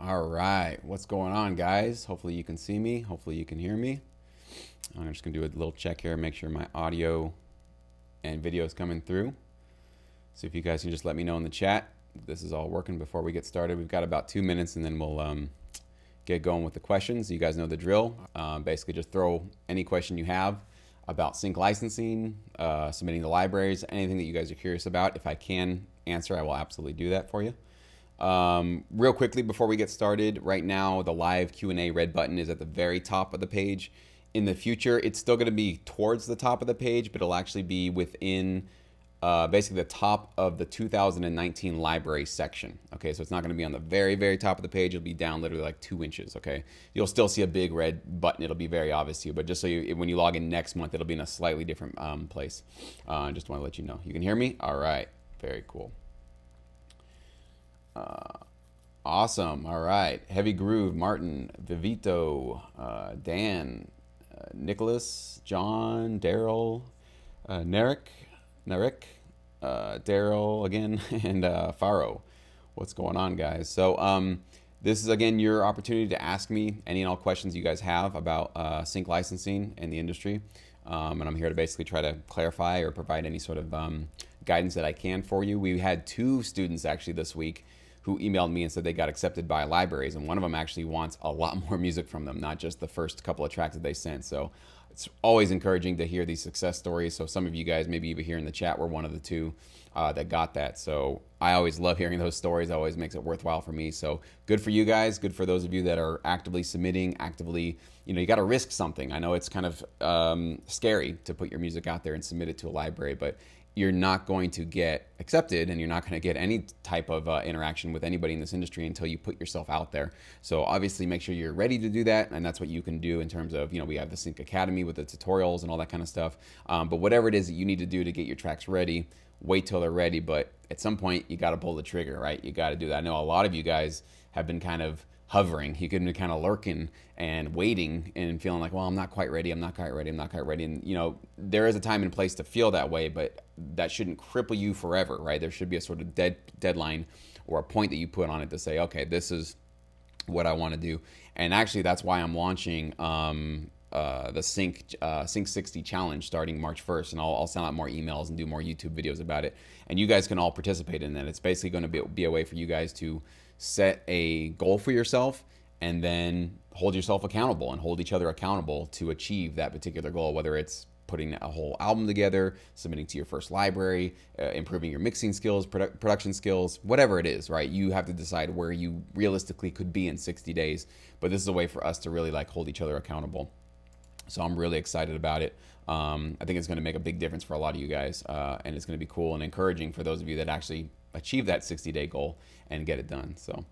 All right, what's going on, guys? Hopefully you can see me. Hopefully you can hear me. I'm just gonna do a little check here, make sure my audio and video is coming through. So if you guys can just let me know in the chat, this is all working before we get started. We've got about 2 minutes, and then we'll get going with the questions. You guys know the drill. Basically, just throw any question you have about sync licensing, submitting the libraries, anything that you guys are curious about. If I can answer, I will absolutely do that for you. Real quickly before we get started, right now the live Q&A red button is at the very top of the page. In the future, it's still going to be towards the top of the page, but it'll actually be within basically the top of the 2019 library section. Okay, so it's not going to be on the very, very top of the page. It'll be down literally like 2 inches. Okay, you'll still see a big red button. It'll be very obvious to you, but just so you, when you log in next month, it'll be in a slightly different place. Just want to let you know. You can hear me? All right, very cool. Awesome. All right. Heavy Groove, Martin, Vivito, Dan, Nicholas, John, Daryl, Narek, Daryl again, and Faro. What's going on, guys? So this is, again, your opportunity to ask me any and all questions you guys have about sync licensing and the industry. And I'm here to basically try to clarify or provide any sort of guidance that I can for you. We had 2 students actually this week who emailed me and said they got accepted by libraries, and one of them actually wants a lot more music from them, not just the first couple of tracks that they sent. So it's always encouraging to hear these success stories. So some of you guys, maybe even here in the chat, were one of the 2 that got that. So I always love hearing those stories. It always makes it worthwhile for me. So good for you guys. Good for those of you that are actively submitting, actively, you got to risk something. I know it's kind of scary to put your music out there and submit it to a library, but you're not going to get accepted, and you're not going to get any type of interaction with anybody in this industry until you put yourself out there. So obviously make sure you're ready to do that, and that's what you can do in terms of, we have the Sync Academy with the tutorials and all that kind of stuff. But whatever it is that you need to do to get your tracks ready, wait till they're ready. But at some point, you got to pull the trigger, right? You got to do that. I know a lot of you guys have been kind of hovering. You could be kind of lurking and waiting and feeling like, well, I'm not quite ready. I'm not quite ready. I'm not quite ready. And, there is a time and place to feel that way, but that shouldn't cripple you forever, right? There should be a sort of deadline or a point that you put on it to say, okay, this is what I want to do. And actually, that's why I'm launching the Sync 60 challenge starting March 1st, and I'll send out more emails and do more YouTube videos about it. And you guys can all participate in that. It's basically going to be a way for you guys to set a goal for yourself and then hold yourself accountable and hold each other accountable to achieve that particular goal, whether it's putting a whole album together, submitting to your first library, improving your mixing skills, production skills, whatever it is, right? You have to decide where you realistically could be in 60 days. But this is a way for us to really hold each other accountable. So I'm really excited about it. I think it's going to make a big difference for a lot of you guys, and it's going to be cool and encouraging for those of you that actually achieve that 60-day goal and get it done. So,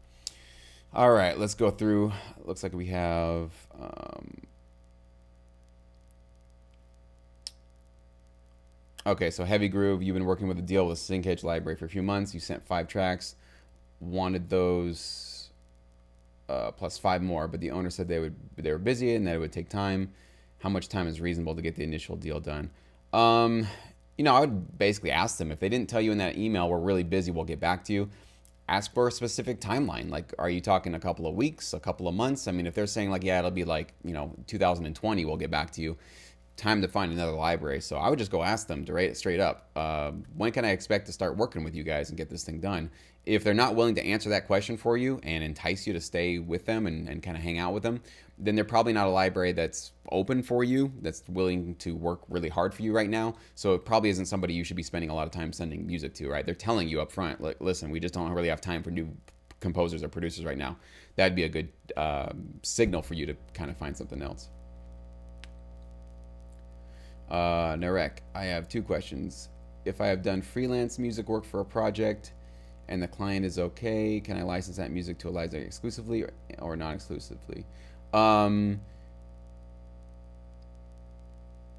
all right, let's go through. Looks like we have okay, so Heavy Groove, you've been working with a deal with Sync Edge Library for a few months. You sent 5 tracks, wanted those plus 5 more, but the owner said they were busy and that it would take time. How much time is reasonable to get the initial deal done? I would basically ask them, if they didn't tell you in that email, we're really busy, we'll get back to you. Ask for a specific timeline. Like, are you talking a couple of weeks, a couple of months? I mean, if they're saying like, yeah, it'll be like, 2020, we'll get back to you. Time to find another library. So I would just go ask them straight up, when can I expect to start working with you guys and get this thing done? If they're not willing to answer that question for you and entice you to stay with them and kind of hang out with them, then they're probably not a library that's open for you, that's willing to work really hard for you right now. So it probably isn't somebody you should be spending a lot of time sending music to, right? They're telling you up front, like, listen, we just don't really have time for new composers or producers right now. That'd be a good signal for you to kind of find something else. Narek, I have 2 questions. If I have done freelance music work for a project and the client is okay, can I license that music to a library exclusively or non-exclusively?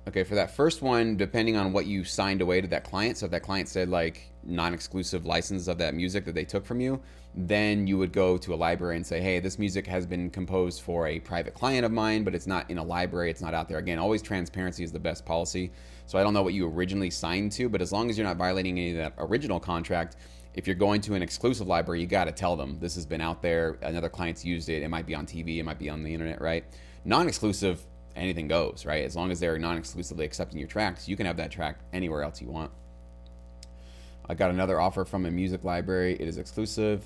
Okay, for that first one, depending on what you signed away to that client, so if that client said like non-exclusive license of that music that they took from you, then you would go to a library and say, hey, this music has been composed for a private client of mine, but it's not in a library, it's not out there. Again, always transparency is the best policy. So I don't know what you originally signed to, but as long as you're not violating any of that original contract, If you're going to an exclusive library, you got to tell them this has been out there. Another client's used it. It might be on TV. It might be on the internet, right? Non-exclusive, anything goes, right? As long as they're non-exclusively accepting your tracks, you can have that track anywhere else you want. I got another offer from a music library. It is exclusive.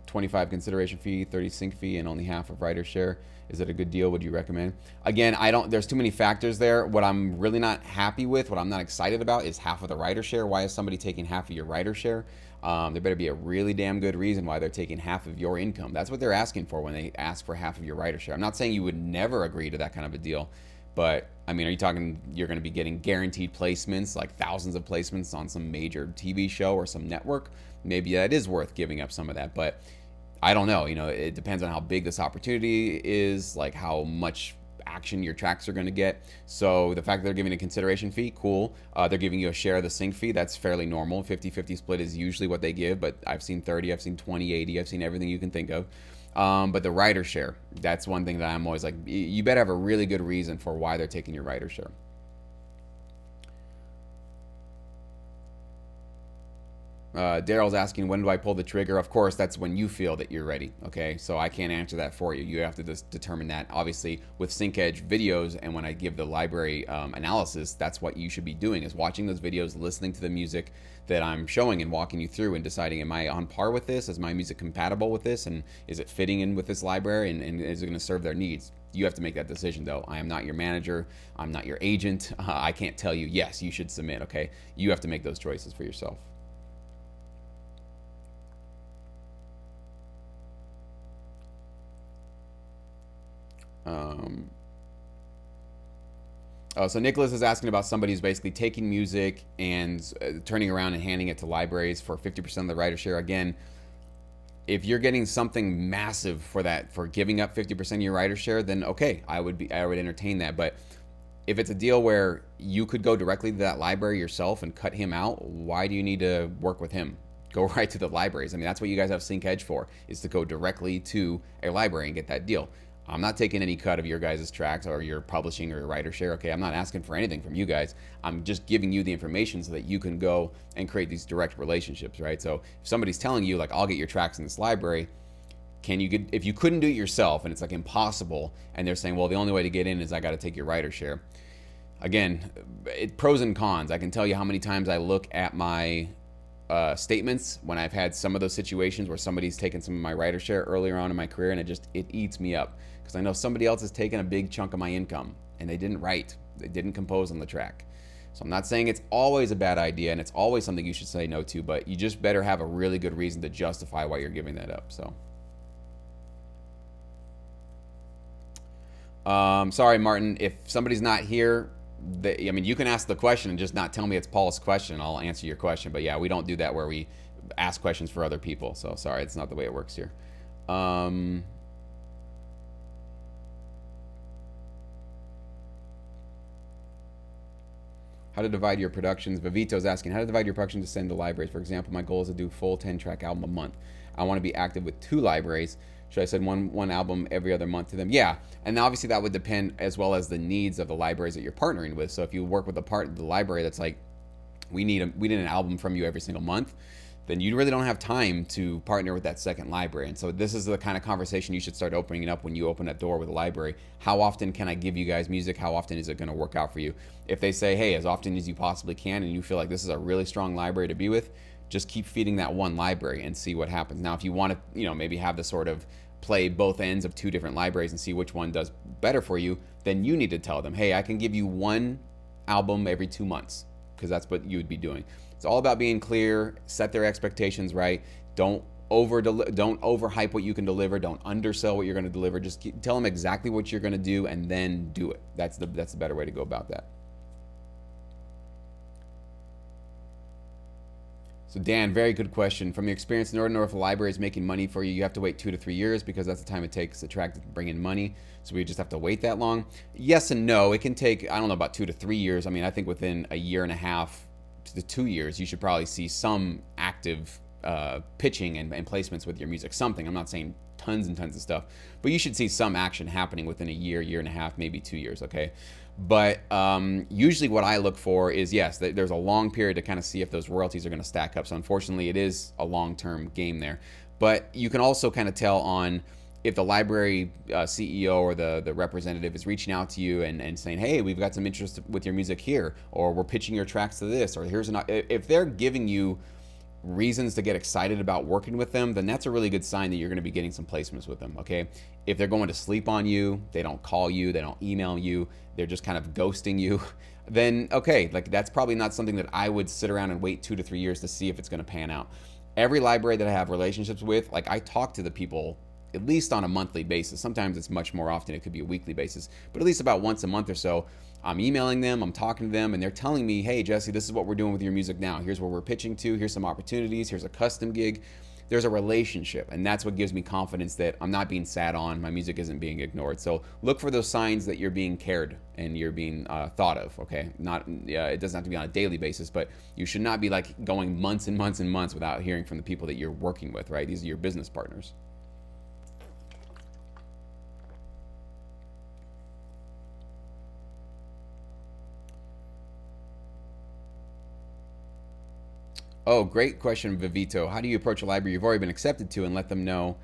25 consideration fee, 30 sync fee, and only half of writer share. Is it a good deal? Would you recommend? Again, there's too many factors there. What I'm really not happy with, what I'm not excited about, is half of the writer share. Why is somebody taking half of your writer share? There better be a really damn good reason why they're taking half of your income. That's what they're asking for when they ask for half of your writer share. I'm not saying you would never agree to that kind of a deal, but I mean, are you talking you're going to be getting guaranteed placements, like thousands of placements on some major TV show or some network? Maybe that is worth giving up some of that, but I don't know. You know, it depends on how big this opportunity is, like how much action your tracks are going to get. So the fact that they're giving a consideration fee, cool. They're giving you a share of the sync fee. That's fairly normal. 50-50 split is usually what they give, but I've seen 30, I've seen 20, 80, I've seen everything you can think of. But the writer share, that's one thing that I'm always like, you better have a really good reason for why they're taking your writer share. Daryl's asking, when do I pull the trigger? Of course, that's when you feel that you're ready, okay? So I can't answer that for you. You have to just determine that. Obviously, with SyncEdge videos, and when I give the library analysis, that's what you should be doing, is watching those videos, listening to the music that I'm showing and walking you through and deciding, am I on par with this? Is my music compatible with this? And is it fitting in with this library? And is it going to serve their needs? You have to make that decision, though. I am not your manager. I'm not your agent. I can't tell you, yes, you should submit, okay? You have to make those choices for yourself. So Nicholas is asking about somebody who's basically taking music and turning around and handing it to libraries for 50% of the writer share. Again, if you're getting something massive for that, for giving up 50% of your writer share, then okay, I would entertain that. But if it's a deal where you could go directly to that library yourself and cut him out, why do you need to work with him? Go right to the libraries. I mean, that's what you guys have SyncEdge for, is to go directly to a library and get that deal. I'm not taking any cut of your guys' tracks or your publishing or your writer share. Okay, I'm not asking for anything from you guys. I'm just giving you the information so that you can go and create these direct relationships, right? So if somebody's telling you, like, I'll get your tracks in this library, can you get, if you couldn't do it yourself and it's like impossible, and they're saying, well, the only way to get in is I got to take your writer share. Again, pros and cons. I can tell you how many times I look at my statements when I've had some of those situations where somebody's taken some of my writer share earlier on in my career, and it eats me up because I know somebody else has taken a big chunk of my income and they didn't write, they didn't compose on the track. So I'm not saying it's always a bad idea and it's always something you should say no to, but you just better have a really good reason to justify why you're giving that up. So sorry, Martin, if somebody's not here, I mean, you can ask the question and just not tell me it's Paul's question. I'll answer your question. But yeah, we don't do that where we ask questions for other people. So sorry, it's not the way it works here. How to divide your productions. Vivito's asking, how to divide your production to send to libraries. For example, my goal is to do full 10-track album a month. I want to be active with 2 libraries. Should I send one album every other month to them? Yeah, and obviously that would depend as well as the needs of the libraries that you're partnering with. So if you work with the library that's like, we need an album from you every single month, then you really don't have time to partner with that second library. And so this is the kind of conversation you should start opening up when you open that door with a library. How often can I give you guys music? How often is it going to work out for you? If they say, hey, as often as you possibly can, and you feel like this is a really strong library to be with, just keep feeding that one library and see what happens. Now, if you want to, maybe have the sort of play both ends of 2 different libraries and see which one does better for you, then you need to tell them, hey, I can give you 1 album every 2 months, because that's what you would be doing. It's all about being clear, set their expectations right. Don't overhype what you can deliver. Don't undersell what you're going to deliver. Just tell them exactly what you're going to do and then do it. That's the better way to go about that. So Dan, very good question. From your experience in order to know if a library is making money for you, you have to wait 2 to 3 years because that's the time it takes the track to bring in money. So we just have to wait that long? Yes and no. It can take, I don't know, about 2 to 3 years. I mean, I think within a year and a half to 2 years, you should probably see some active pitching and placements with your music. Something. I'm not saying tons and tons of stuff, but you should see some action happening within a year, year and a half, maybe 2 years, okay? But usually what I look for is, yes, there's a long period to kind of see if those royalties are going to stack up. So unfortunately, it is a long-term game there. But you can also kind of tell on if the library CEO or the representative is reaching out to you and saying, hey, we've got some interest with your music here, or we're pitching your tracks to this, or here's an, if they're giving you reasons to get excited about working with them, then that's a really good sign that you're going to be getting some placements with them, okay? If they're going to sleep on you, they don't call you, they don't email you, they're just kind of ghosting you, then okay, like that's probably not something that I would sit around and wait 2 to 3 years to see if it's going to pan out. Every library that I have relationships with, like I talk to the people at least on a monthly basis. Sometimes it's much more often, it could be a weekly basis, but at least about once a month or so, I'm emailing them, I'm talking to them, and they're telling me, hey, Jesse, this is what we're doing with your music now. Here's where we're pitching to. Here's some opportunities. Here's a custom gig. There's a relationship, and that's what gives me confidence that I'm not being sat on. My music isn't being ignored. So look for those signs that you're being cared and you're being thought of, okay? Not, it doesn't have to be on a daily basis, but you should not be like going months and months and months without hearing from the people that you're working with, right? These are your business partners. Oh, great question, Vivito. How do you approach a library you've already been accepted to and let them know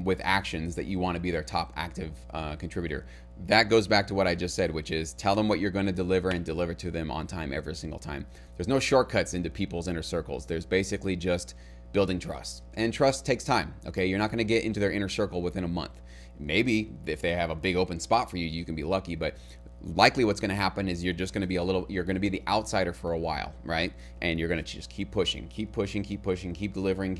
with actions that you want to be their top active contributor? That goes back to what I just said, which is tell them what you're going to deliver and deliver to them on time every single time. There's no shortcuts into people's inner circles. There's basically just building trust. And trust takes time, okay? You're not going to get into their inner circle within a month. Maybe if they have a big open spot for you, you can be lucky, but likely what's going to happen is you're just going to be you're going to be the outsider for a while, right? And you're going to just keep pushing, keep pushing, keep pushing, keep delivering,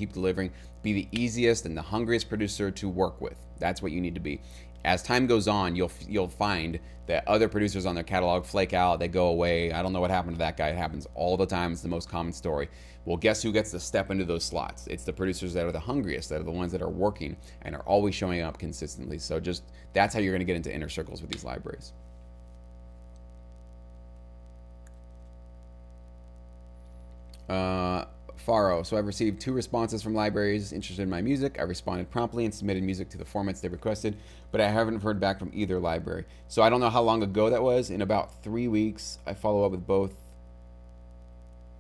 be the easiest and the hungriest producer to work with. That's what you need to be. As time goes on, you'll find that other producers on their catalog flake out, they go away. I don't know what happened to that guy. It happens all the time. It's the most common story. Well, guess who gets to step into those slots? It's the producers that are the hungriest, that are the ones that are working and are always showing up consistently. So just that's how you're going to get into inner circles with these libraries. Faro. So I've received 2 responses from libraries interested in my music. I responded promptly and submitted music to the formats they requested, but I haven't heard back from either library. So I don't know how long ago that was. In about 3 weeks, I follow up with both.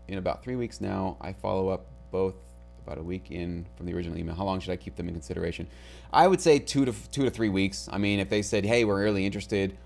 In about 3 weeks now, I follow up both about a week in from the original email. How long should I keep them in consideration? I would say 2 to 3 weeks. I mean, if they said, hey, we're really interested,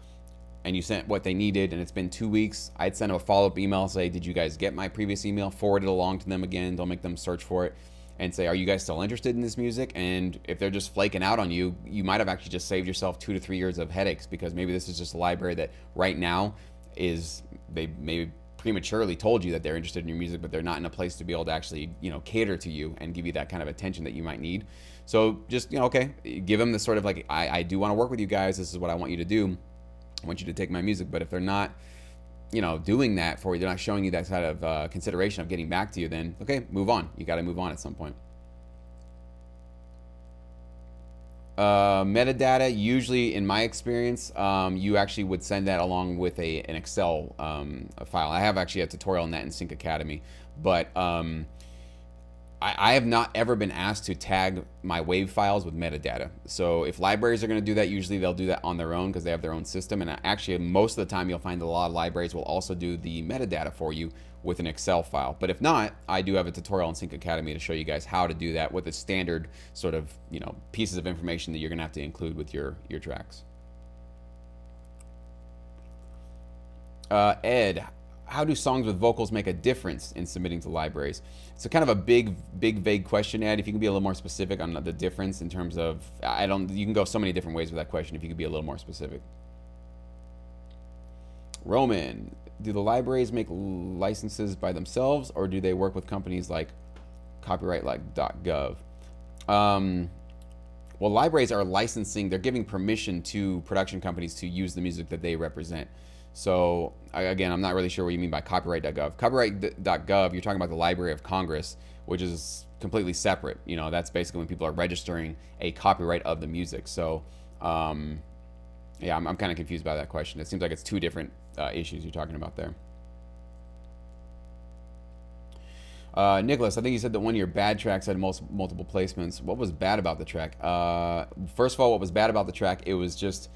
and you sent what they needed and it's been 2 weeks, I'd send them a follow-up email, say, did you guys get my previous email? Forward it along to them again. Don't make them search for it, and say, are you guys still interested in this music? And if they're just flaking out on you, you might have actually just saved yourself 2 to 3 years of headaches, because maybe this is just a library that right now is, they maybe prematurely told you that they're interested in your music, but they're not in a place to be able to actually, cater to you and give you that kind of attention that you might need. So just, okay, give them the sort of like, I do want to work with you guys. This is what I want you to do. I want you to take my music. But if they're not, doing that for you, they're not showing you that kind of consideration of getting back to you, then okay, move on. You got to move on at some point. Metadata, usually in my experience, you actually would send that along with an Excel file. I have actually a tutorial on that in Sync Academy, but I have not ever been asked to tag my WAV files with metadata. So if libraries are going to do that, usually they'll do that on their own because they have their own system. And actually, most of the time, you'll find that a lot of libraries will also do the metadata for you with an Excel file. But if not, I do have a tutorial in Sync Academy to show you guys how to do that with the standard sort of, pieces of information that you're going to have to include with your tracks. Ed, how do songs with vocals make a difference in submitting to libraries? It's a kind of a big, vague question, Ed. If you can be a little more specific on the difference in terms of, you can go so many different ways with that question if you could be a little more specific. Roman, do the libraries make licenses by themselves, or do they work with companies like copyright.gov? Well, libraries are licensing, they're giving permission to production companies to use the music that they represent. So again, I'm not really sure what you mean by copyright.gov. Copyright.gov, you're talking about the Library of Congress, which is completely separate. That's basically when people are registering a copyright of the music. So yeah, I'm kind of confused by that question. It seems like it's 2 different issues you're talking about there. Nicholas, I think you said that one of your bad tracks had multiple placements. What was bad about the track? First of all, what was bad about the track, it was just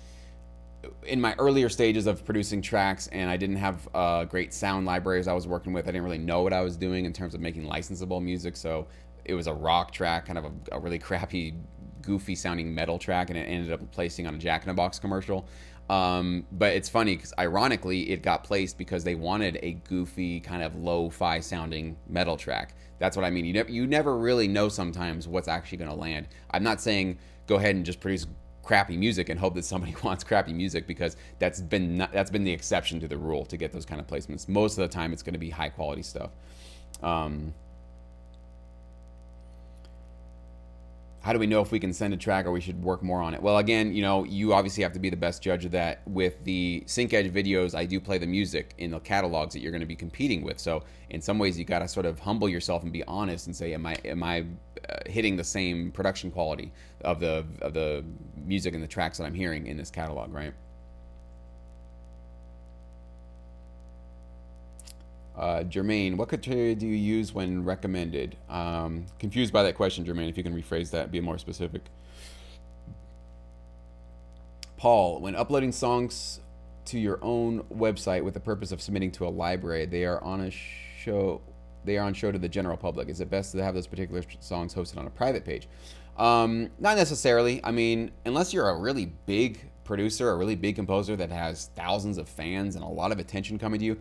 in my earlier stages of producing tracks, and I didn't have great sound libraries I was working with. I didn't really know what I was doing in terms of making licensable music. So it was a rock track, kind of a really crappy, goofy sounding metal track, and it ended up placing on a Jack in the Box commercial. But it's funny because ironically, it got placed because they wanted a goofy, kind of lo-fi sounding metal track. That's what I mean. You never really know sometimes what's actually going to land. I'm not saying go ahead and just produce crappy music and hope that somebody wants crappy music, because that's been the exception to the rule to get those kind of placements. Most of the time, it's going to be high quality stuff. How do we know if we can send a track or we should work more on it? Well, again, you obviously have to be the best judge of that. With the SyncEdge videos, I do play the music in the catalogs that you're going to be competing with. So in some ways, you got to sort of humble yourself and be honest and say, am I hitting the same production quality of the music and the tracks that I'm hearing in this catalog, right? Jermaine, what criteria do you use when recommended? Confused by that question, Jermaine. If you can rephrase that, be more specific. Paul, when uploading songs to your own website with the purpose of submitting to a library, they are on show to the general public. Is it best to have those particular songs hosted on a private page? Not necessarily. I mean, unless you're a really big producer, a really big composer that has thousands of fans and a lot of attention coming to you,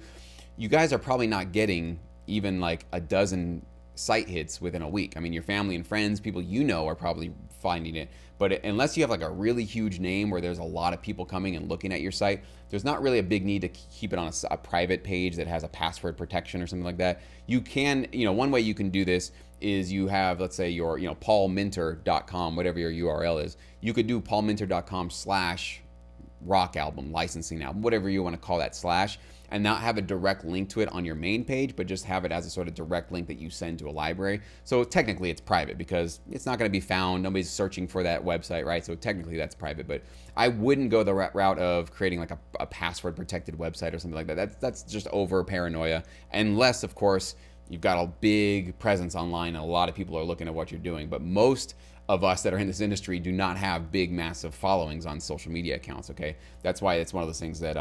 you guys are probably not getting even like a dozen site hits within a week. I mean, your family and friends, people are probably finding it. But unless you have like a really huge name where there's a lot of people coming and looking at your site, there's not really a big need to keep it on a private page that has a password protection or something like that. You can, one way you can do this is you have, let's say your, paulminter.com, whatever your URL is. You could do paulminter.com/rock album, licensing album, whatever you want to call that /, and not have a direct link to it on your main page, but just have it as a sort of direct link that you send to a library. So technically it's private because it's not going to be found. Nobody's searching for that website, right? So technically that's private, but I wouldn't go the route of creating like a password protected website or something like that. That's just over paranoia, unless of course you've got a big presence online and a lot of people are looking at what you're doing. But most of us that are in this industry do not have big, massive followings on social media accounts, okay? That's why it's one of those things that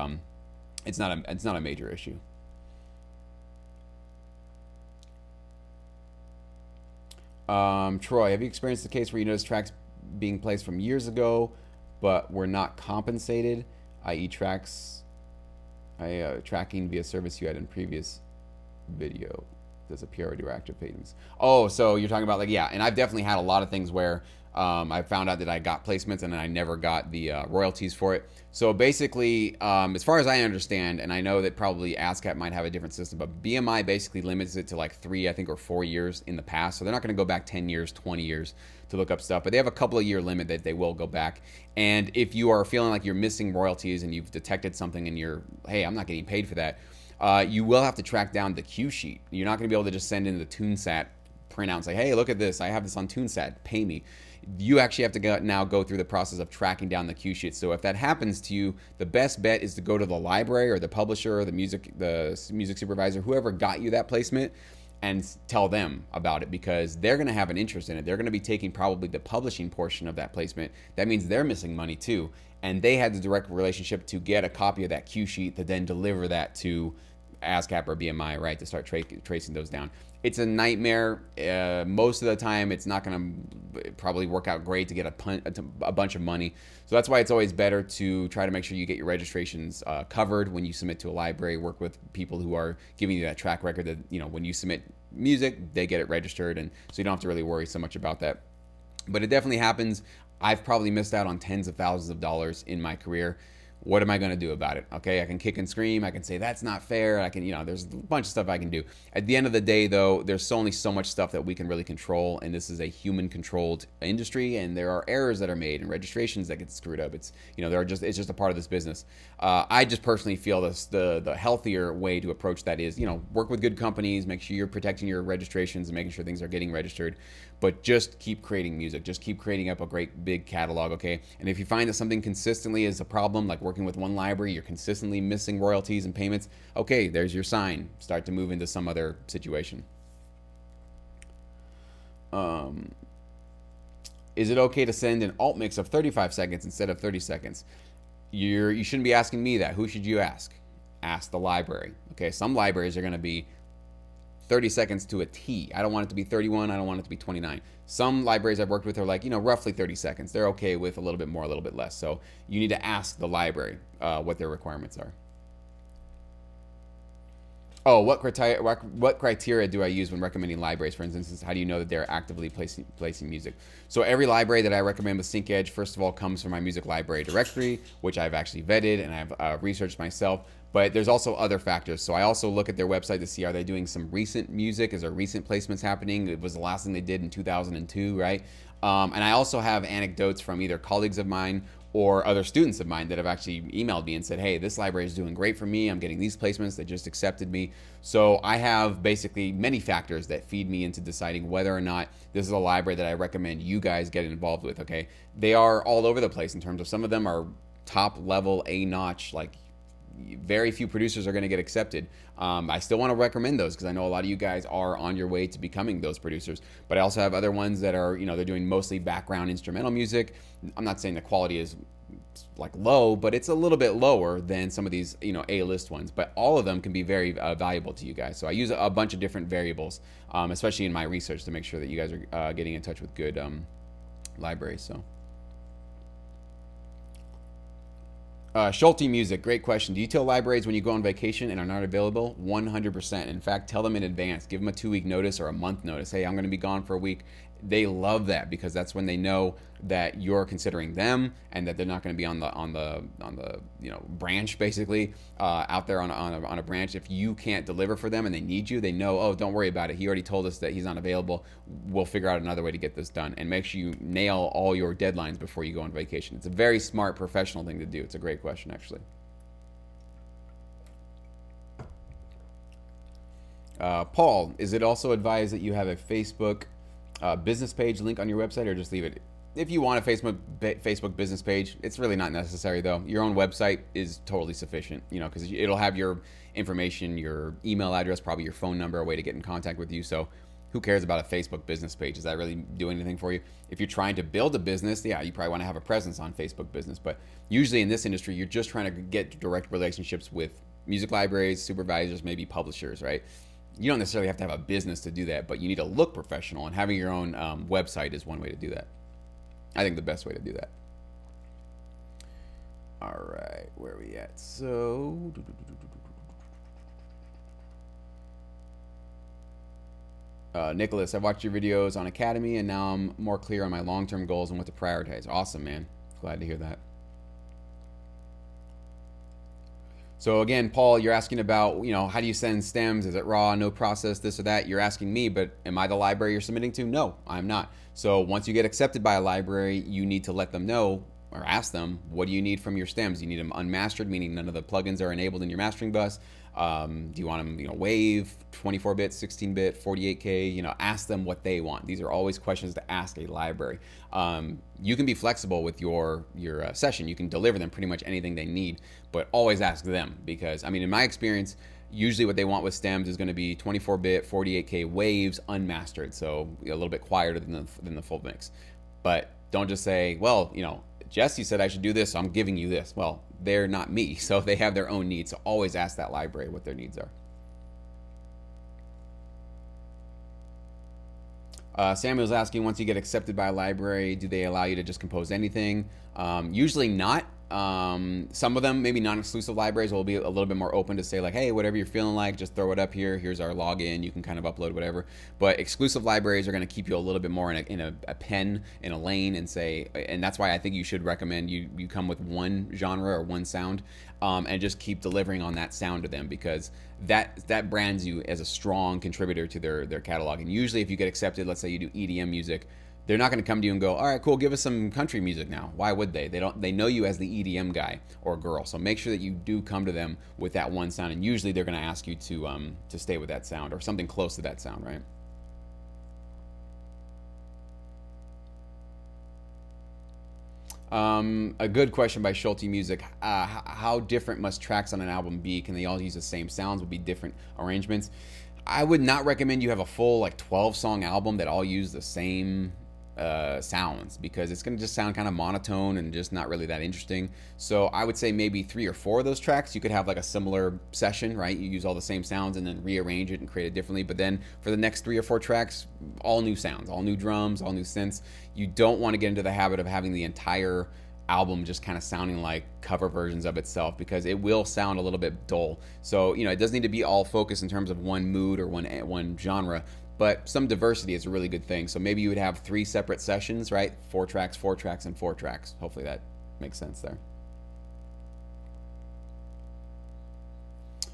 it's not a major issue. Troy, have you experienced the case where you noticed tracks being placed from years ago but were not compensated, i.e. tracks tracking via service you had in previous video? Does appear or do active payments? Oh, so you're talking about like, yeah, and I've definitely had a lot of things where I found out that I got placements and then I never got the royalties for it. So basically, as far as I understand, and I know that probably ASCAP might have a different system, but BMI basically limits it to like 3, I think, or 4 years in the past. So they're not going to go back 10 years, 20 years to look up stuff, but they have a couple of year limit that they will go back. And if you are feeling like you're missing royalties and you've detected something and you're, hey, I'm not getting paid for that, you will have to track down the cue sheet. You're not going to be able to just send in the TuneSat printout and say, hey, look at this. I have this on TuneSat. Pay me. You actually have to now go through the process of tracking down the cue sheet. So if that happens to you, the best bet is to go to the library or the publisher or the music supervisor, whoever got you that placement, and tell them about it, because they're going to have an interest in it. They're going to be taking probably the publishing portion of that placement. That means they're missing money too. And they had the direct relationship to get a copy of that cue sheet to then deliver that to ASCAP or BMI, right, to start tracing those down. It's a nightmare. Most of the time, it's not going to probably work out great to get a bunch of money. So that's why it's always better to try to make sure you get your registrations covered when you submit to a library. Work with people who are giving you that track record that, when you submit music, they get it registered, and so you don't have to really worry so much about that. But it definitely happens. I've probably missed out on tens of thousands of dollars in my career. What am I going to do about it? Okay, I can kick and scream. I can say that's not fair. I can, there's a bunch of stuff I can do. At the end of the day, though, there's only so much stuff that we can really control, and this is a human-controlled industry, and there are errors that are made and registrations that get screwed up. It's, it's just a part of this business. I just personally feel the healthier way to approach that is, work with good companies, make sure you're protecting your registrations and making sure things are getting registered, but just keep creating music. Just keep creating up a great big catalog, okay? And if you find that something consistently is a problem, like working with one library, you're consistently missing royalties and payments, okay, there's your sign. Start to move into some other situation. Is it okay to send an alt mix of 35 seconds instead of 30 seconds? You shouldn't be asking me that. Who should you ask? Ask the library. Okay, some libraries are going to be 30 seconds to a T. I don't want it to be 31. I don't want it to be 29. Some libraries I've worked with are like, roughly 30 seconds. They're okay with a little bit more, a little bit less. So you need to ask the library what their requirements are. Oh, what criteria do I use when recommending libraries? For instance, how do you know that they're actively placing music? So every library that I recommend with SyncEdge, first of all, comes from my music library directory, which I've actually vetted and I've researched myself. But there's also other factors. So I also look at their website to see, are they doing some recent music? Is there recent placements happening? It was the last thing they did in 2002, right? And I also have anecdotes from either colleagues of mine or other students of mine that have actually emailed me and said, hey, this library is doing great for me. I'm getting these placements. They just accepted me. So I have basically many factors that feed me into deciding whether or not this is a library that I recommend you guys get involved with, okay? They are all over the place in terms of, some of them are top level, A-notch, like very few producers are going to get accepted. I still want to recommend those because I know a lot of you guys are on your way to becoming those producers. But I also have other ones that are, they're doing mostly background instrumental music. I'm not saying the quality is like low, but it's a little bit lower than some of these, A-list ones. But all of them can be very valuable to you guys. So I use a bunch of different variables, especially in my research, to make sure that you guys are getting in touch with good libraries. So. Schulte Music, great question. Do you tell libraries when you go on vacation and are not available? 100%. In fact, tell them in advance. Give them a 2-week notice or a month notice. Hey, I'm going to be gone for a week. They love that because that's when they know that you're considering them and that they're not going to be on the branch, basically out there on a branch. If you can't deliver for them and they need you, they know, oh, don't worry about it. He already told us that he's not available. We'll figure out another way to get this done, and make sure you nail all your deadlines before you go on vacation. It's a very smart professional thing to do. It's a great question, actually. Paul, is it also advised that you have a Facebook business page link on your website, or just leave it? If you want a Facebook business page, it's really not necessary though. Your own website is totally sufficient, because it'll have your information, your email address, probably your phone number, a way to get in contact with you. So who cares about a Facebook business page? Does that really do anything for you? If you're trying to build a business, yeah, you probably want to have a presence on Facebook business. But usually in this industry, you're just trying to get direct relationships with music libraries, supervisors, maybe publishers, right? You don't necessarily have to have a business to do that, but you need to look professional, and having your own website is one way to do that. I think the best way to do that. All right, where are we at? So, Nicholas, I've watched your videos on Academy, and now I'm more clear on my long-term goals and what to prioritize. Awesome, man. Glad to hear that. So again, Paul, you're asking about, how do you send stems? Is it raw, no process, this or that? You're asking me, but am I the library you're submitting to? No, I'm not. So once you get accepted by a library, you need to let them know or ask them, what do you need from your stems? You need them unmastered, meaning none of the plugins are enabled in your mastering bus. Do you want them, wave, 24-bit, 16-bit, 48K? Ask them what they want. These are always questions to ask a library. You can be flexible with your session. You can deliver them pretty much anything they need, but always ask them, because, in my experience, usually what they want with stems is going to be 24-bit, 48K waves unmastered, so a little bit quieter than the full mix. But don't just say, well, Jesse said I should do this, so I'm giving you this. Well, they're not me, so they have their own needs. So always ask that library what their needs are. Samuel's asking, once you get accepted by a library, do they allow you to just compose anything? Usually not. Some of them, maybe non-exclusive libraries, will be a little bit more open to say like, hey, whatever you're feeling like, just throw it up here. Here's our login. You can kind of upload whatever. But exclusive libraries are going to keep you a little bit more in a pen, in a lane, and say, and that's why I think you should recommend you come with one genre or one sound, and just keep delivering on that sound to them, because that brands you as a strong contributor to their catalog. And usually if you get accepted, let's say you do EDM music, they're not going to come to you and go, all right, cool, give us some country music now. Why would they? They know you as the EDM guy or girl. So make sure that you do come to them with that one sound, and usually they're going to ask you to stay with that sound or something close to that sound, right? A good question by Schulte Music. How different must tracks on an album be? Can they all use the same sounds? Would be different arrangements? I would not recommend you have a full 12-song album that all use the same sounds, because it's going to just sound kind of monotone and just not really that interesting. So I would say maybe 3 or 4 of those tracks, you could have like a similar session, right? You use all the same sounds and then rearrange it and create it differently. But then for the next 3 or 4 tracks, all new sounds, all new drums, all new synths. You don't want to get into the habit of having the entire album just kind of sounding like cover versions of itself, because it will sound a little bit dull. So, you know, it doesn't need to be all focused in terms of one mood or one genre, but some diversity is a really good thing. So maybe you would have 3 separate sessions, right? 4 tracks, 4 tracks, and 4 tracks. Hopefully that makes sense there.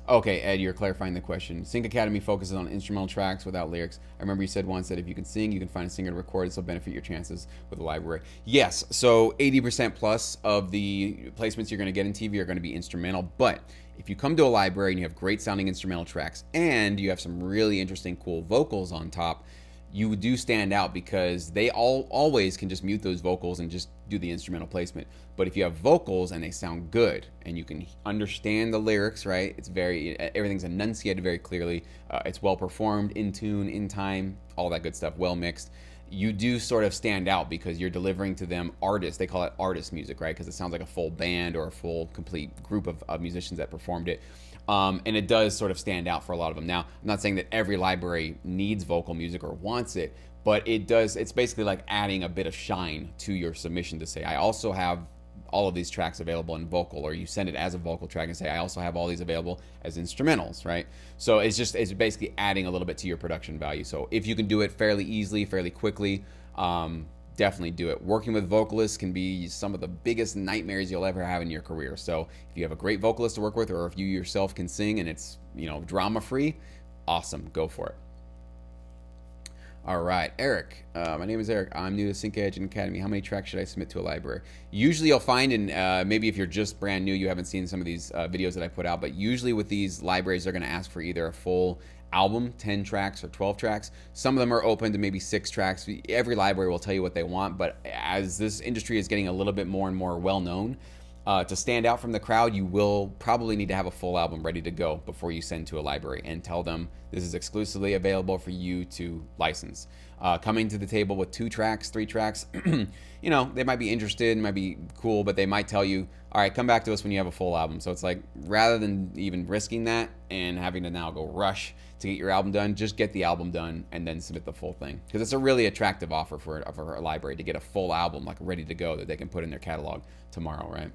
Okay, Ed, you're clarifying the question. Sync Academy focuses on instrumental tracks without lyrics. I remember you said once that if you can sing, you can find a singer to record. This will benefit your chances with the library. Yes, so 80% plus of the placements you're going to get in TV are going to be instrumental. But if you come to a library and you have great sounding instrumental tracks and you have some really interesting, cool vocals on top, you do stand out, because they always can just mute those vocals and just do the instrumental placement. But if you have vocals and they sound good and you can understand the lyrics, right? It's everything's enunciated very clearly. It's well performed, in tune, in time, all that good stuff, well mixed. You do sort of stand out because you're delivering to them artists. They call it artist music, right? Because it sounds like a full band or a full complete group of musicians that performed it. And it does sort of stand out for a lot of them. Now, I'm not saying that every library needs vocal music or wants it, but it does. It's basically like adding a bit of shine to your submission to say, I also have all of these tracks available in vocal, or you send it as a vocal track and say, I also have all these available as instrumentals, right? So it's basically adding a little bit to your production value. So if you can do it fairly easily, fairly quickly, definitely do it. Working with vocalists can be some of the biggest nightmares you'll ever have in your career. So if you have a great vocalist to work with, or if you yourself can sing and it's, you know, drama free, awesome, go for it. All right, Eric. My name is Eric. I'm new to Sync Edge and Academy. How many tracks should I submit to a library? Usually you'll find, and maybe if you're just brand new, you haven't seen some of these videos that I put out, but usually with these libraries, they're going to ask for either a full album, 10 tracks or 12 tracks. Some of them are open to maybe 6 tracks. Every library will tell you what they want, but as this industry is getting a little bit more and more well-known, to stand out from the crowd, you will probably need to have a full album ready to go before you send to a library and tell them this is exclusively available for you to license. Coming to the table with 2 tracks, 3 tracks, you know, they might be interested, might be cool, but they might tell you, all right, come back to us when you have a full album. So it's like, rather than even risking that and having to now go rush to get your album done, just get the album done and then submit the full thing. Because it's a really attractive offer for a library to get a full album, like ready to go, that they can put in their catalog tomorrow, right?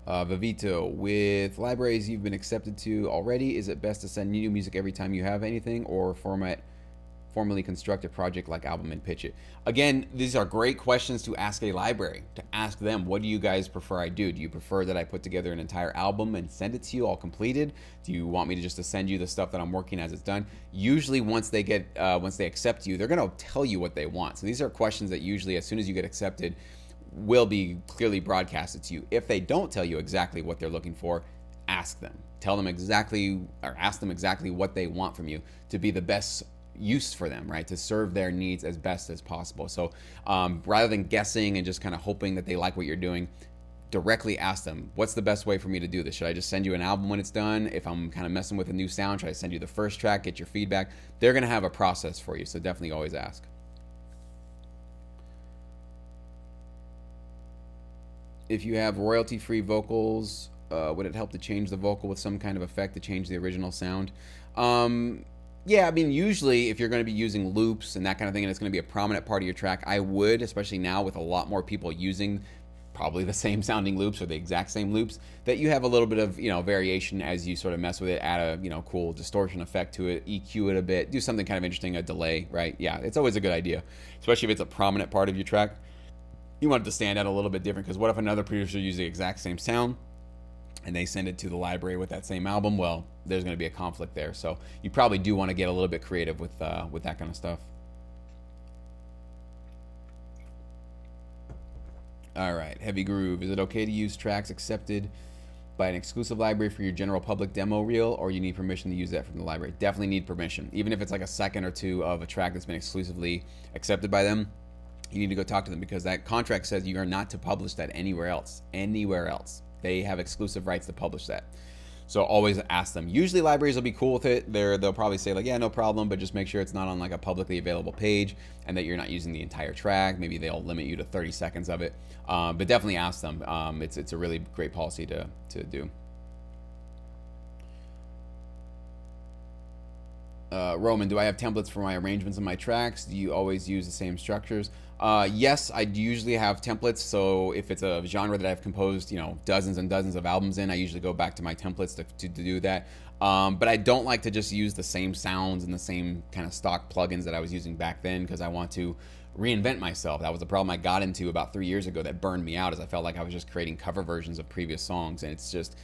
Vivito, with libraries you've been accepted to already, is it best to send new music every time you have anything, or formally construct a project like album and pitch it? Again, these are great questions to ask a library, to ask them, what do you guys prefer I do? Do you prefer that I put together an entire album and send it to you all completed? Do you want me to just to send you the stuff that I'm working as it's done? Usually once they accept you, they're going to tell you what they want. So these are questions that usually, as soon as you get accepted, will be clearly broadcasted to you. If they don't tell you exactly what they're looking for, ask them. Tell them exactly, or ask them exactly what they want from you to be the best use for them, right? To serve their needs as best as possible. So rather than guessing and just kind of hoping that they like what you're doing, directly ask them, what's the best way for me to do this? Should I just send you an album when it's done? If I'm kind of messing with a new sound, should I send you the first track, get your feedback? They're going to have a process for you. So definitely always ask. If you have royalty-free vocals, would it help to change the vocal with some kind of effect to change the original sound? Yeah, I mean, usually if you're going to be using loops and that kind of thing, and it's going to be a prominent part of your track, I would, especially now with a lot more people using probably the same sounding loops or the exact same loops, that you have a little bit of, you know, variation as you sort of mess with it, add a, you know, cool distortion effect to it, EQ it a bit, do something kind of interesting, a delay, right? Yeah, it's always a good idea, especially if it's a prominent part of your track. You want it to stand out a little bit different, because what if another producer uses the exact same sound and they send it to the library with that same album? Well, there's going to be a conflict there. So you probably do want to get a little bit creative with that kind of stuff. All right, Heavy Groove. Is it okay to use tracks accepted by an exclusive library for your general public demo reel, or you need permission to use that from the library? Definitely need permission. Even if it's like a second or two of a track that's been exclusively accepted by them, you need to go talk to them, because that contract says you are not to publish that anywhere else. Anywhere else. They have exclusive rights to publish that. So always ask them. Usually libraries will be cool with it. They'll probably say like, yeah, no problem, but just make sure it's not on like a publicly available page and that you're not using the entire track. Maybe they'll limit you to 30 seconds of it. But definitely ask them. It's a really great policy to do. Roman, do I have templates for my arrangements of my tracks? Do you always use the same structures? Yes, I usually have templates. So if it's a genre that I've composed, you know, dozens and dozens of albums in, I usually go back to my templates to do that. But I don't like to just use the same sounds and the same kind of stock plugins that I was using back then, because I want to reinvent myself. That was the problem I got into about 3 years ago that burned me out, as I felt like I was just creating cover versions of previous songs. And it's just,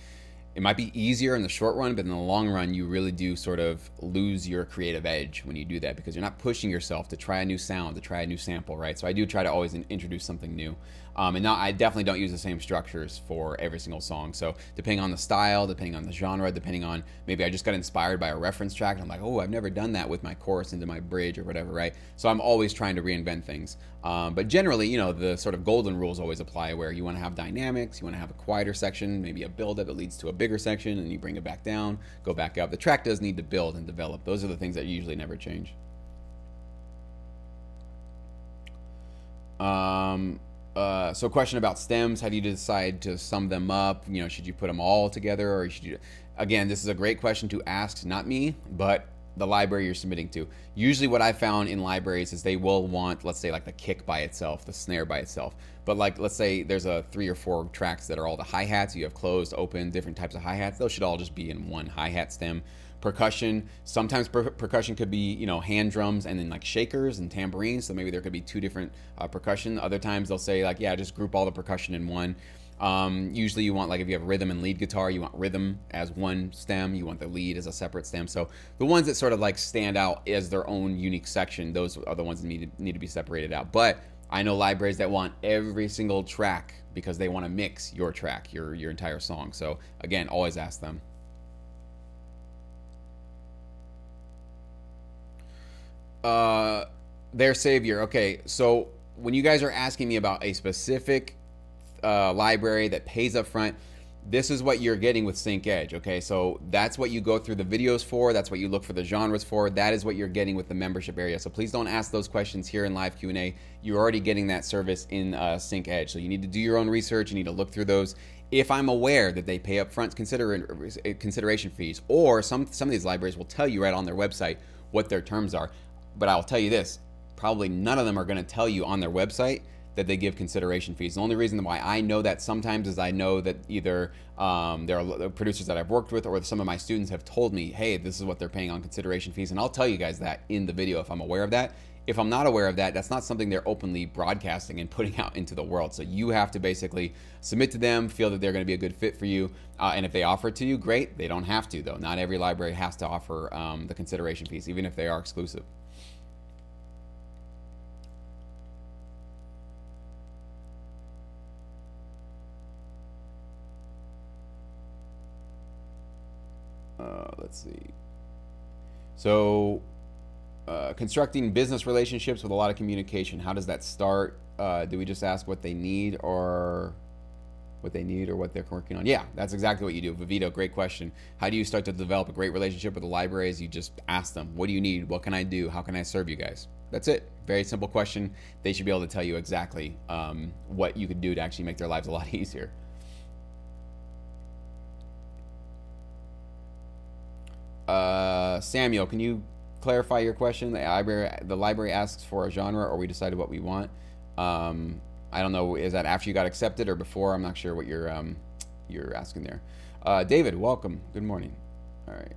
it might be easier in the short run, but in the long run, you really do sort of lose your creative edge when you do that, because you're not pushing yourself to try a new sound, to try a new sample, right? So I do try to always introduce something new. And now I definitely don't use the same structures for every single song. So depending on the style, depending on the genre, depending on, maybe I just got inspired by a reference track and I'm like, oh, I've never done that with my chorus into my bridge or whatever, right? So I'm always trying to reinvent things. But generally, you know, the sort of golden rules always apply, where you want to have dynamics, you want to have a quieter section, maybe a build-up that leads to a bigger section, and you bring it back down, go back up. The track does need to build and develop. Those are the things that usually never change. So question about stems. How do you decide to sum them up? You know, should you put them all together, or should you, again, this is a great question to ask, not me, but the library you're submitting to. Usually what I found in libraries is they will want, let's say, like the kick by itself, the snare by itself. But like, let's say there's a 3 or 4 tracks that are all the hi-hats. You have closed, open, different types of hi-hats. Those should all just be in one hi-hat stem. Percussion, sometimes percussion could be, you know, hand drums and then like shakers and tambourines. So maybe there could be 2 different percussion. Other times they'll say like, yeah, just group all the percussion in one. Usually you want, like if you have rhythm and lead guitar, you want rhythm as one stem, you want the lead as a separate stem. So the ones that sort of like stand out as their own unique section, those are the ones that need to be separated out. But I know libraries that want every single track because they want to mix your track, your entire song. So again, always ask them. Their savior. Okay, so when you guys are asking me about a specific library that pays up front, this is what you're getting with SyncEdge. Okay, so that's what you go through the videos for, that's what you look for the genres for, that is what you're getting with the membership area. So please don't ask those questions here in live Q&A. You're already getting that service in SyncEdge. So you need to do your own research, you need to look through those. If I'm aware that they pay upfront consideration fees, or some of these libraries will tell you right on their website what their terms are. But I'll tell you this, probably none of them are going to tell you on their website that they give consideration fees. The only reason why I know that sometimes is I know that either there are producers that I've worked with, or some of my students have told me, hey, this is what they're paying on consideration fees. And I'll tell you guys that in the video if I'm aware of that. If I'm not aware of that, that's not something they're openly broadcasting and putting out into the world. So you have to basically submit to them, feel that they're going to be a good fit for you. And if they offer it to you, great. They don't have to, though. Not every library has to offer the consideration fees, even if they are exclusive. Let's see. So constructing business relationships with a lot of communication. How does that start? Do we just ask what they need, or what they're working on? Yeah, that's exactly what you do. Vivito, great question. How do you start to develop a great relationship with the libraries? You just ask them, what do you need? What can I do? How can I serve you guys? That's it. Very simple question. They should be able to tell you exactly what you could do to actually make their lives a lot easier. Samuel, can you clarify your question? The library asks for a genre, or we decided what we want. I don't know. Is that after you got accepted or before? I'm not sure what you're asking there. David, welcome. Good morning. All right.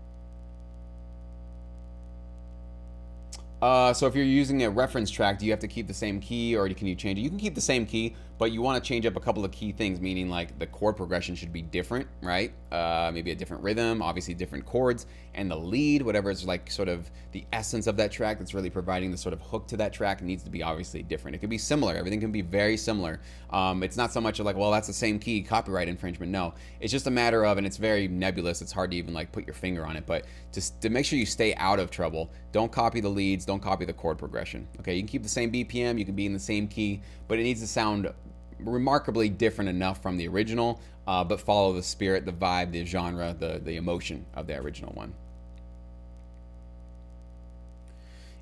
So if you're using a reference track, do you have to keep the same key, or can you change it? You can keep the same key, but you want to change up a couple of key things, meaning like the chord progression should be different, right? Maybe a different rhythm, obviously different chords, and the lead, whatever is like sort of the essence of that track that's really providing the sort of hook to that track, needs to be obviously different. It can be similar. Everything can be very similar. It's not so much like, well, that's the same key, copyright infringement. No, it's just a matter of, and it's very nebulous. It's hard to even like put your finger on it, but just to make sure you stay out of trouble, don't copy the leads, don't copy the chord progression. Okay, you can keep the same BPM, you can be in the same key, but it needs to sound remarkably different enough from the original but follow the spirit, the vibe, the genre, the emotion of the original one.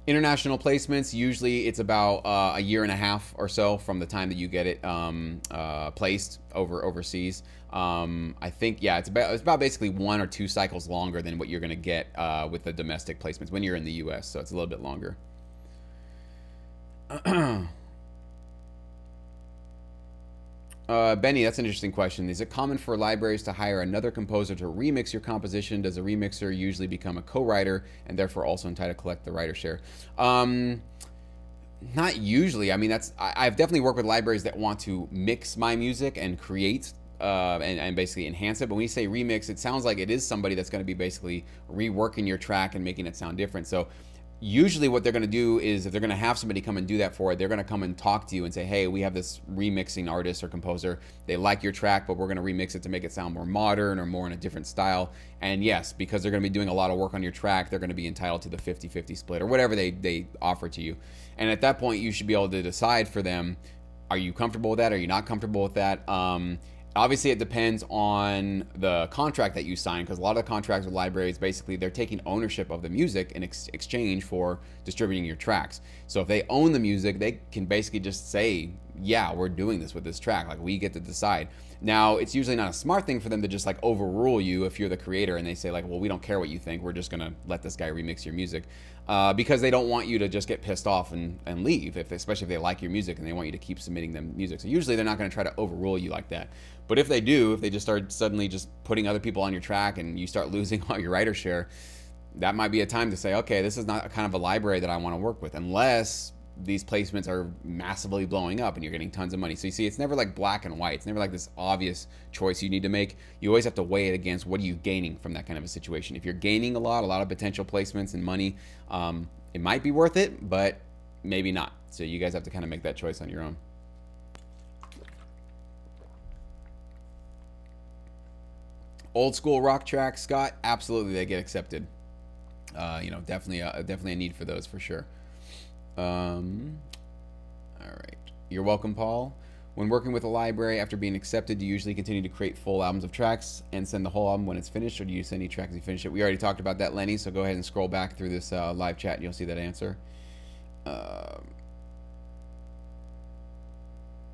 International placements, usually it's about a year and a half or so from the time that you get it placed overseas. I think, yeah, it's about basically 1 or 2 cycles longer than what you're going to get with the domestic placements when you're in the US, so it's a little bit longer. Benny, that's an interesting question. Is it common for libraries to hire another composer to remix your composition? Does a remixer usually become a co-writer and therefore also entitled to collect the writer share? Not usually. I mean, I've definitely worked with libraries that want to mix my music and create and basically enhance it. But when you say remix, it sounds like it is somebody that's going to be basically reworking your track and making it sound different. So usually what they're going to do is, if they're going to have somebody come and do that for it, they're going to come and talk to you and say, hey, we have this remixing artist or composer. They like your track, but we're going to remix it to make it sound more modern or more in a different style. And yes, because they're going to be doing a lot of work on your track, they're going to be entitled to the 50-50 split or whatever they offer to you. And at that point, you should be able to decide for them, are you comfortable with that? Are you not comfortable with that? Obviously, it depends on the contract that you sign, because a lot of the contracts with libraries, basically, they're taking ownership of the music in exchange for distributing your tracks. So if they own the music, they can basically just say, yeah, we're doing this with this track. Like, we get to decide. Now, it's usually not a smart thing for them to just like overrule you if you're the creator and they say like, well, we don't care what you think. We're just going to let this guy remix your music because they don't want you to just get pissed off and leave, especially if they like your music and they want you to keep submitting them music. So usually they're not going to try to overrule you like that. But if they do, if they just start suddenly just putting other people on your track and you start losing all your writer share, that might be a time to say, okay, this is not a kind of a library that I want to work with, unless these placements are massively blowing up and you're getting tons of money. So you see, it's never like black and white. It's never like this obvious choice you need to make. You always have to weigh it against what are you gaining from that kind of a situation. If you're gaining a lot of potential placements and money, it might be worth it, but maybe not. So you guys have to kind of make that choice on your own. Old school rock tracks, Scott, absolutely, they get accepted. Definitely a need for those for sure. All right. You're welcome, Paul. When working with a library after being accepted, do you usually continue to create full albums of tracks and send the whole album when it's finished, or do you send any tracks as you finish it? We already talked about that, Lenny, so go ahead and scroll back through this live chat and you'll see that answer.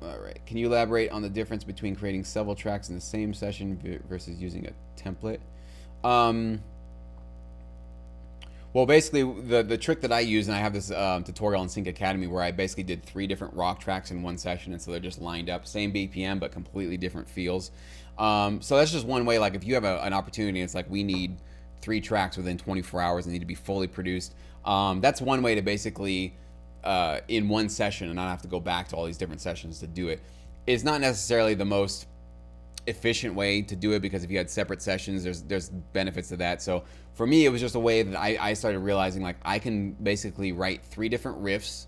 All right. Can you elaborate on the difference between creating several tracks in the same session versus using a template? Well, basically, the trick that I use, and I have this tutorial in Sync Academy where I basically did 3 different rock tracks in one session, and so they're just lined up, same BPM, but completely different feels. So that's just one way. Like, if you have an opportunity, it's like we need 3 tracks within 24 hours and need to be fully produced. That's one way to basically, in one session, and not have to go back to all these different sessions to do it. It's not necessarily the most efficient way to do it, because if you had separate sessions, there's benefits to that. So for me, it was just a way that I started realizing, like, I can basically write 3 different riffs,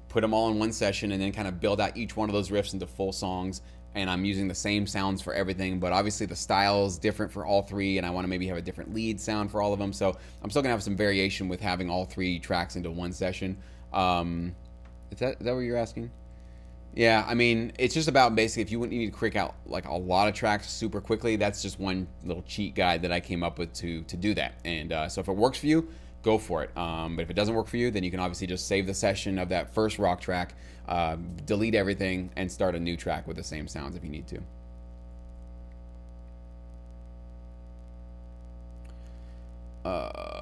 put them all in one session, and then kind of build out each one of those riffs into full songs. And I'm using the same sounds for everything, but obviously the style is different for all 3, and I want to maybe have a different lead sound for all of them. So I'm still gonna have some variation with having all 3 tracks into one session. Is that what you're asking? Yeah, I mean, it's just about basically, if you need to crank out like a lot of tracks super quickly, that's just one little cheat guide that I came up with to do that. And so if it works for you, go for it. But if it doesn't work for you, then you can obviously just save the session of that first rock track, delete everything, and start a new track with the same sounds if you need to.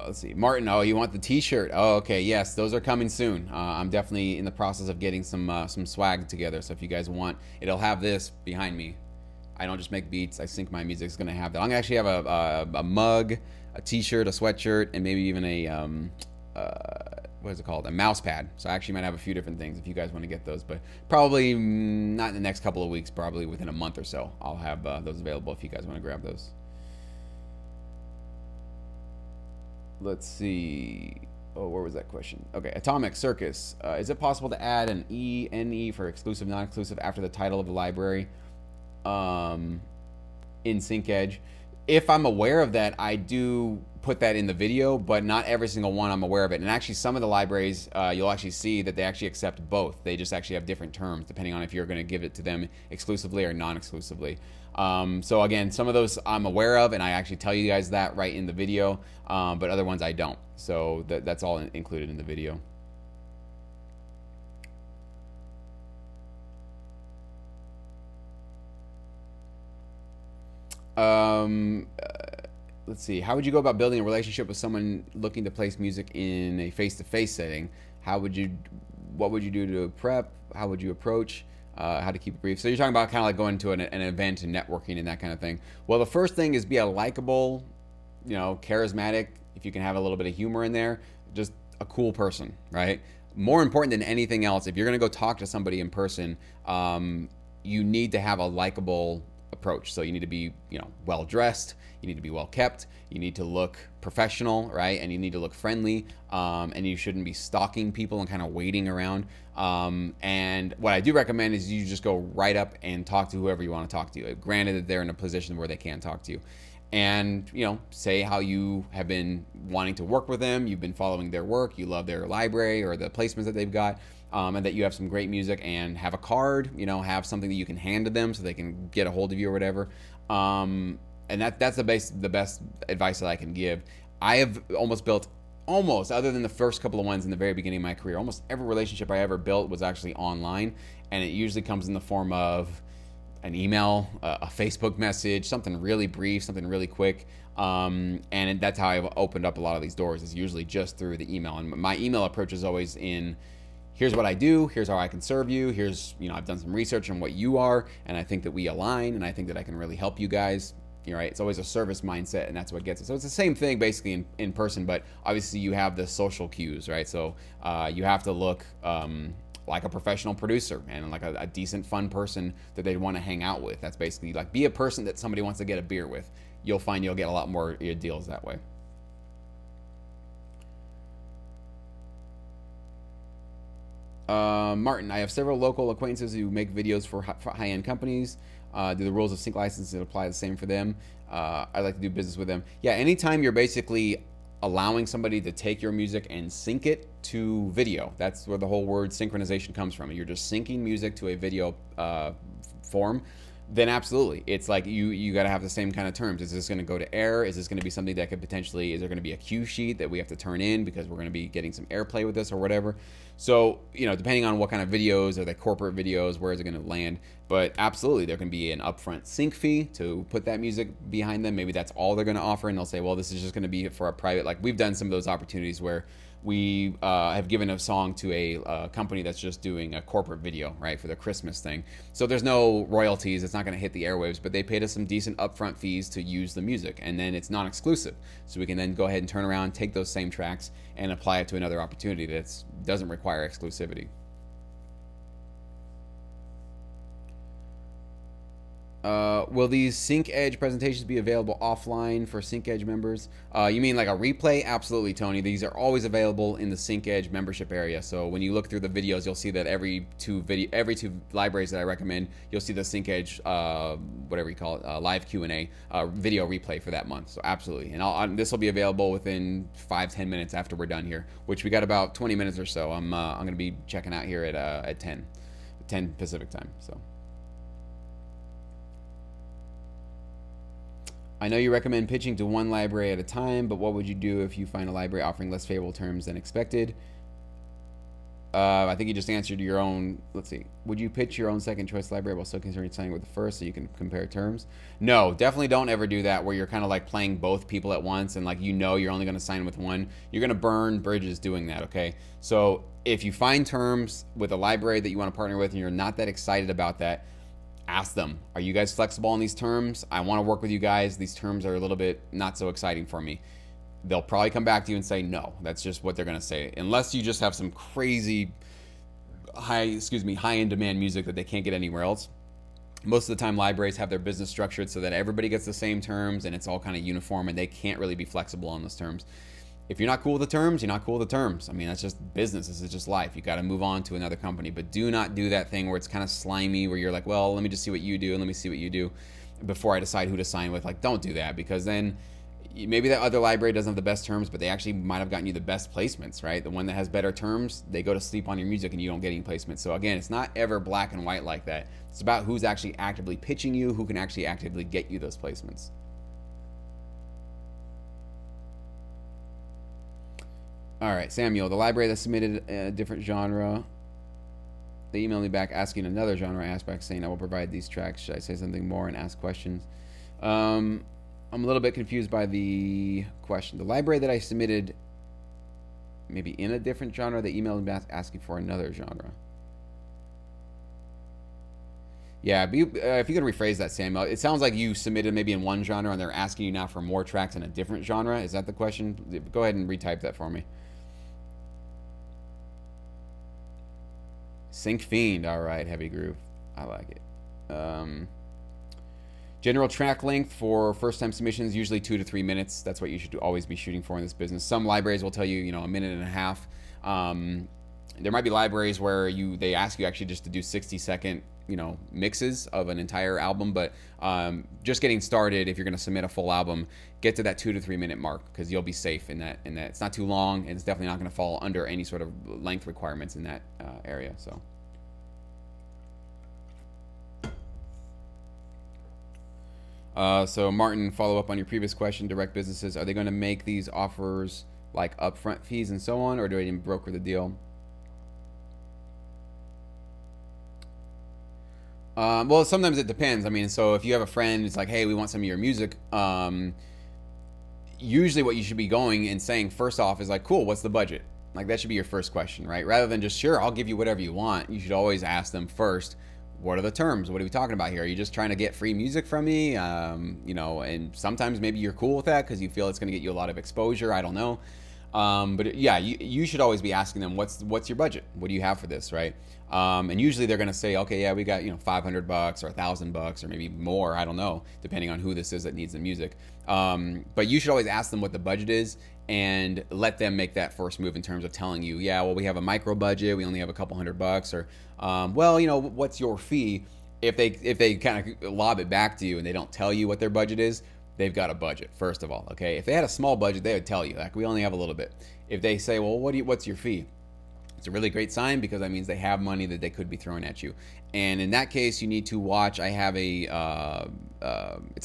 Let's see, Martin. Oh, you want the T-shirt? Oh, okay. Yes, those are coming soon. I'm definitely in the process of getting some swag together. So if you guys want, it'll have this behind me. I don't just make beats. I sync my music. It's gonna have that. I'm gonna actually have a mug, a T-shirt, a sweatshirt, and maybe even a what is it called? A mouse pad. So I actually might have a few different things if you guys want to get those, but probably not in the next couple of weeks. Probably within a month or so, I'll have those available if you guys want to grab those. Let's see. Oh, where was that question? Okay, Atomic Circus. Is it possible to add an ENE for exclusive, non-exclusive after the title of the library in SyncEdge? If I'm aware of that, I do put that in the video, but not every single one I'm aware of it. And actually, some of the libraries, you'll actually see that they actually accept both. They just actually have different terms depending on if you're going to give it to them exclusively or non-exclusively. So again, some of those I'm aware of, and I actually tell you guys that right in the video, but other ones I don't. So that's all included in the video. Let's see. How would you go about building a relationship with someone looking to place music in a face-to-face setting? What would you do to prep? How would you approach? How to keep it brief. So you're talking about kind of like going to an event and networking and that kind of thing. Well, the first thing is be a likable, charismatic. If you can have a little bit of humor in there, just a cool person, right? More important than anything else, if you're going to go talk to somebody in person, you need to have a likable approach. So you need to be, well dressed. You need to be well kept. You need to look professional, right? And you need to look friendly. And you shouldn't be stalking people and kind of waiting around. And what I do recommend is you just go right up and talk to whoever you want to talk to. Granted that they're in a position where they can't talk to you. And, say how you have been wanting to work with them. You've been following their work. You love their library or the placements that they've got. And that you have some great music, and have a card, have something that you can hand to them so they can get a hold of you or whatever. And that's the best advice that I can give. I have almost built, other than the first couple of ones in the very beginning of my career, almost every relationship I ever built was actually online, and it usually comes in the form of an email, a Facebook message, something really brief, something really quick. And that's how I've opened up a lot of these doors, is usually just through the email. And my email approach is always in, here's what I do, here's how I can serve you, here's, I've done some research on what you are, and I think that we align, and I think that I can really help you guys. Right? It's always a service mindset, and that's what gets it. So it's the same thing basically in person, but obviously you have the social cues, right? So you have to look like a professional producer and like a decent, fun person that they'd want to hang out with. That's basically like, be a person that somebody wants to get a beer with. You'll find you'll get a lot more deals that way. Martin, I have several local acquaintances who make videos for high-end companies. Do the rules of sync licensing apply the same for them? I'd like to do business with them. Yeah, anytime you're basically allowing somebody to take your music and sync it to video, that's where the whole word synchronization comes from. You're just syncing music to a video form, then absolutely. It's like you got to have the same kind of terms. Is this going to go to air? Is this going to be something that could potentially, is there going to be a cue sheet that we have to turn in because we're going to be getting some airplay with this or whatever? So, depending on what kind of videos, are they corporate videos, where is it going to land? But absolutely, there can be an upfront sync fee to put that music behind them. Maybe that's all they're going to offer, and they'll say, well, this is just going to be for a private, like we've done some of those opportunities where we have given a song to a company that's just doing a corporate video, right, for the Christmas thing. So there's no royalties. It's not going to hit the airwaves, but they paid us some decent upfront fees to use the music, and then it's non-exclusive. So we can then go ahead and turn around, take those same tracks, and apply it to another opportunity that doesn't require exclusivity. Will these SyncEdge presentations be available offline for SyncEdge members? You mean like a replay? Absolutely, Tony. These are always available in the SyncEdge membership area. So when you look through the videos, you'll see that every two libraries that I recommend, you'll see the SyncEdge, whatever you call it, live Q&A video replay for that month. So absolutely. And this will be available within 5-10 minutes after we're done here, which we got about 20 minutes or so. I'm going to be checking out here at 10 Pacific time. So. I know you recommend pitching to one library at a time, but what would you do if you find a library offering less favorable terms than expected? I think you just answered your own. Let's see. Would you pitch your own second choice library while still considering signing with the first so you can compare terms? No, definitely don't ever do that where you're kind of like playing both people at once and like you're only going to sign with one. You're going to burn bridges doing that, okay? So if you find terms with a library that you want to partner with and you're not that excited about that, ask them, are you guys flexible on these terms? I want to work with you guys. These terms are a little bit not so exciting for me. They'll probably come back to you and say no. That's just what they're going to say. Unless you just have some crazy high-end demand music that they can't get anywhere else. Most of the time libraries have their business structured so that everybody gets the same terms and it's all kind of uniform and they can't really be flexible on those terms. If you're not cool with the terms, you're not cool with the terms. I mean, that's just business. This is just life. You got to move on to another company. But do not do that thing where it's kind of slimy, where you're like, well, let me just see what you do and let me see what you do before I decide who to sign with. Like, don't do that, because then, maybe that other library doesn't have the best terms, but they actually might have gotten you the best placements, right? The one that has better terms, they go to sleep on your music and you don't get any placements. So again, it's not ever black and white like that. It's about who's actually actively pitching you, who can actually actively get you those placements. All right, Samuel, the library that submitted a different genre, they emailed me back asking another genre aspect, saying I will provide these tracks. Should I say something more and ask questions? I'm a little bit confused by the question. The library that I submitted, maybe in a different genre, they emailed me back asking for another genre. Yeah, if you could rephrase that, Samuel. It sounds like you submitted maybe in one genre and they're asking you now for more tracks in a different genre. Is that the question? Go ahead and retype that for me. Sync Fiend. All right, Heavy Groove. I like it. General track length for first-time submissions, usually 2 to 3 minutes. That's what you should always be shooting for in this business. Some libraries will tell you, a minute and a half. There might be libraries where they ask you actually just to do 60-second, mixes of an entire album. But just getting started, if you're going to submit a full album, get to that 2 to 3 minute mark because you'll be safe in that. It's not too long, and it's definitely not going to fall under any sort of length requirements in that area. So. So Martin, follow up on your previous question. Direct businesses, are they going to make these offers like upfront fees and so on, or do they even broker the deal? Well, sometimes it depends. I mean, so if you have a friend, it's like, hey, we want some of your music. Usually what you should be going and saying first off is like, cool, what's the budget? Like that should be your first question, right? Rather than just, sure, I'll give you whatever you want. You should always ask them first, what are the terms? What are we talking about here? Are you just trying to get free music from me? And sometimes maybe you're cool with that because you feel it's going to get you a lot of exposure. I don't know. But yeah, you should always be asking them, what's your budget? What do you have for this, right? And usually they're going to say, okay, yeah, we got, $500 or $1,000 or maybe more. I don't know, depending on who this is that needs the music. But you should always ask them what the budget is and let them make that first move in terms of telling you, yeah, well, we have a micro budget. We only have a couple $100 or, what's your fee? If they kind of lob it back to you and they don't tell you what their budget is, they've got a budget, first of all, okay? If they had a small budget, they would tell you, like, we only have a little bit. If they say, well, what's your fee? It's a really great sign because that means they have money that they could be throwing at you. And in that case, you need to watch. I have it's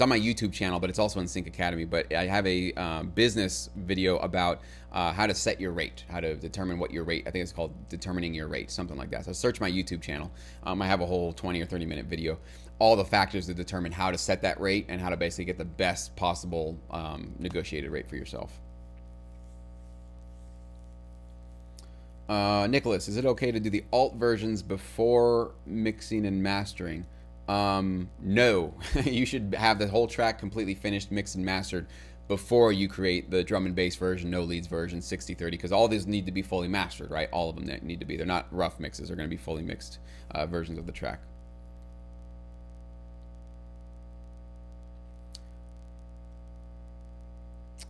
on my YouTube channel, but it's also in Sync Academy. But I have a business video about how to set your rate, how to determine what your rate. I think it's called Determining Your Rate, something like that. So search my YouTube channel. I have a whole 20 or 30 minute video, all the factors to determine how to set that rate and how to basically get the best possible negotiated rate for yourself. Nicholas, is it okay to do the alt versions before mixing and mastering? No. You should have the whole track completely finished, mixed and mastered before you create the drum and bass version, no leads version, 60-30, because all these need to be fully mastered, right? All of them need to be. They're not rough mixes. They're going to be fully mixed versions of the track.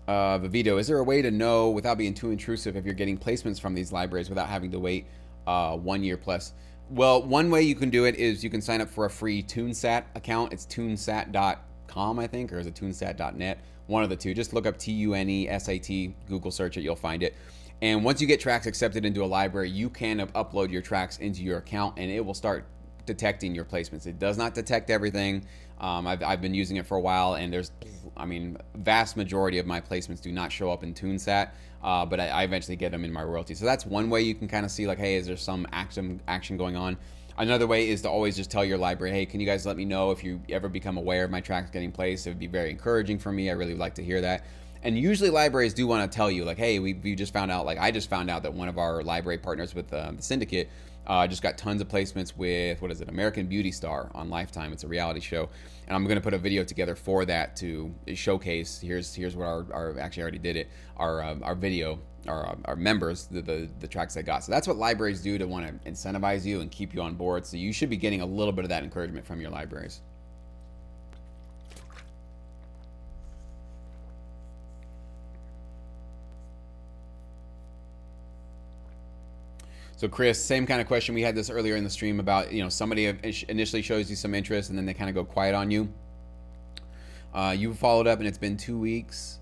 Vivito, is there a way to know without being too intrusive if you're getting placements from these libraries without having to wait 1 year plus? Well, one way you can do it is you can sign up for a free TuneSat account. It's tunesat.com, I think, or is it tunesat.net? One of the two. Just look up TUNESAT, Google search it, you'll find it. And once you get tracks accepted into a library, you can upload your tracks into your account and it will start detecting your placements. It does not detect everything. I've been using it for a while, and vast majority of my placements do not show up in TuneSat, but I eventually get them in my royalties. So that's one way you can kind of see, like, hey, is there some action going on? Another way is to always just tell your library, hey, can you guys let me know if you ever become aware of my tracks getting placed? It would be very encouraging for me. I really would like to hear that. And usually libraries do want to tell you, like, hey, we just found out, like I just found out that one of our library partners with the Syndicate just got tons of placements with, what is it, American Beauty Star on Lifetime. It's a reality show. And I'm going to put a video together for that to showcase, here's what our actually already did it, our video, our members, the tracks they got. So that's what libraries do to want to incentivize you and keep you on board. So you should be getting a little bit of that encouragement from your libraries. So Chris, same kind of question. We had this earlier in the stream about, somebody initially shows you some interest and then they kind of go quiet on you. You followed up and it's been 2 weeks.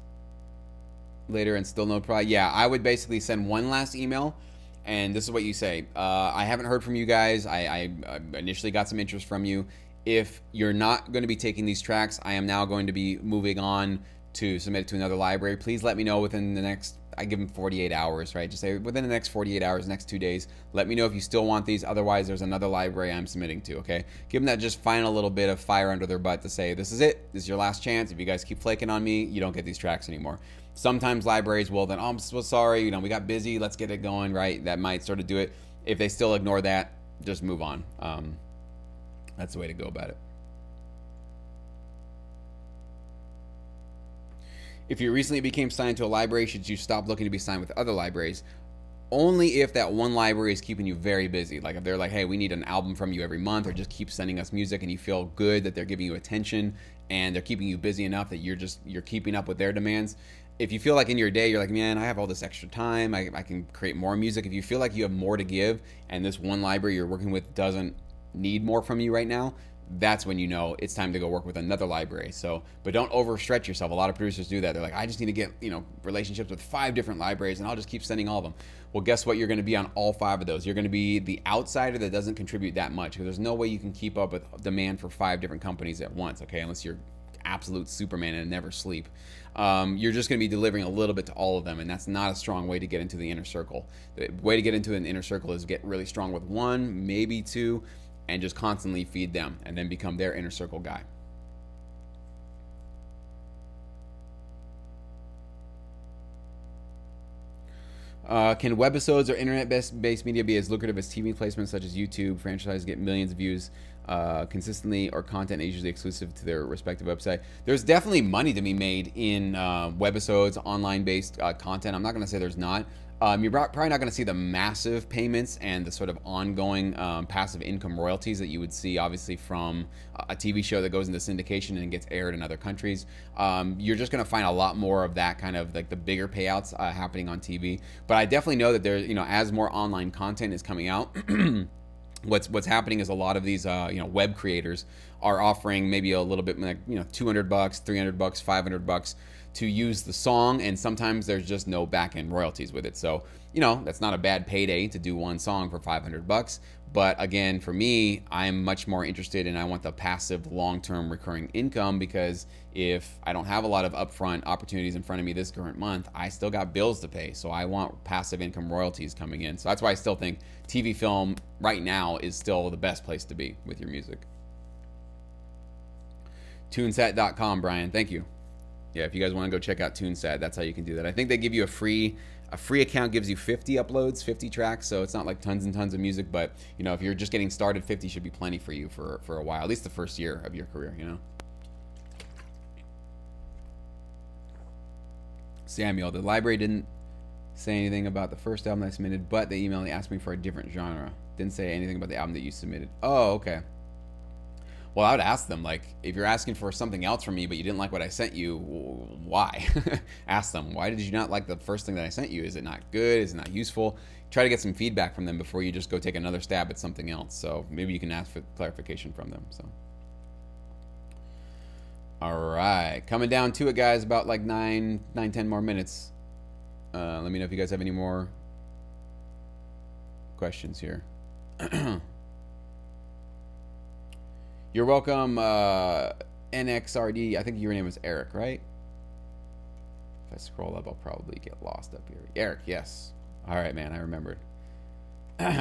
later and still no reply. Yeah, I would basically send one last email, and this is what you say. I haven't heard from you guys. I initially got some interest from you. If you're not going to be taking these tracks, I am now going to be moving on to submit it to another library. Please let me know within the next, I give them 48 hours, right? Just say within the next 48 hours, next 2 days, let me know if you still want these. Otherwise, there's another library I'm submitting to, okay? Give them that just final little bit of fire under their butt to say, this is it. This is your last chance. If you guys keep flaking on me, you don't get these tracks anymore. Sometimes libraries will then, oh, I'm so sorry, we got busy, let's get it going, right? That might sort of do it. If they still ignore that, just move on. That's the way to go about it. If you recently became signed to a library, should you stop looking to be signed with other libraries? Only if that one library is keeping you very busy. Like if they're like, hey, we need an album from you every month, or just keep sending us music, and you feel good that they're giving you attention and they're keeping you busy enough that you're keeping up with their demands. If you feel like in your day, you're like, man, I have all this extra time, I can create more music. If you feel like you have more to give and this one library you're working with doesn't need more from you right now, that's when you know it's time to go work with another library. So, but don't overstretch yourself. A lot of producers do that. They're like, I just need to get, relationships with 5 different libraries and I'll just keep sending all of them. Well, guess what? You're going to be on all 5 of those. You're going to be the outsider that doesn't contribute that much, because there's no way you can keep up with demand for 5 different companies at once, okay? Unless you're absolute Superman and never sleep. You're just going to be delivering a little bit to all of them, and that's not a strong way to get into the inner circle. The way to get into an inner circle is get really strong with 1, maybe 2, and just constantly feed them and then become their inner circle guy. Can webisodes or internet-based media be as lucrative as TV placements such as YouTube? Franchises get millions of views consistently, or content is usually exclusive to their respective website. There's definitely money to be made in webisodes, online-based content. I'm not going to say there's not. You're probably not going to see the massive payments and the sort of ongoing passive income royalties that you would see, obviously, from a TV show that goes into syndication and gets aired in other countries. You're just going to find a lot more of that kind of like the bigger payouts happening on TV. But I definitely know that there's, as more online content is coming out, what's happening is a lot of these web creators are offering maybe a little bit like $200, $300, $500 to use the song, and sometimes there's just no back-end royalties with it. So that's not a bad payday to do one song for $500. But again, for me, I'm much more interested in, I want the passive long-term recurring income, because if I don't have a lot of upfront opportunities in front of me this current month, I still got bills to pay. So I want passive income royalties coming in. So that's why I still think TV film right now is still the best place to be with your music. Tuneset.com, Brian. Thank you. Yeah, if you guys want to go check out TuneSat, that's how you can do that. I think they give you a free account, gives you 50 uploads, 50 tracks, so it's not like tons and tons of music, but if you're just getting started, 50 should be plenty for you for a while, at least the first year of your career, Samuel, the library didn't say anything about the first album I submitted, but they emailed me, asked me for a different genre. Didn't say anything about the album that you submitted. Oh, okay. Well, I would ask them, like, if you're asking for something else from me, but you didn't like what I sent you, why? Ask them, why did you not like the first thing that I sent you? Is it not good? Is it not useful? Try to get some feedback from them before you just go take another stab at something else. So maybe you can ask for clarification from them. So, all right, coming down to it, guys. About like 10 more minutes. Let me know if you guys have any more questions here. You're welcome, NXRD. I think your name was Eric, right? If I scroll up, I'll probably get lost up here. Eric, yes. All right, man, I remembered.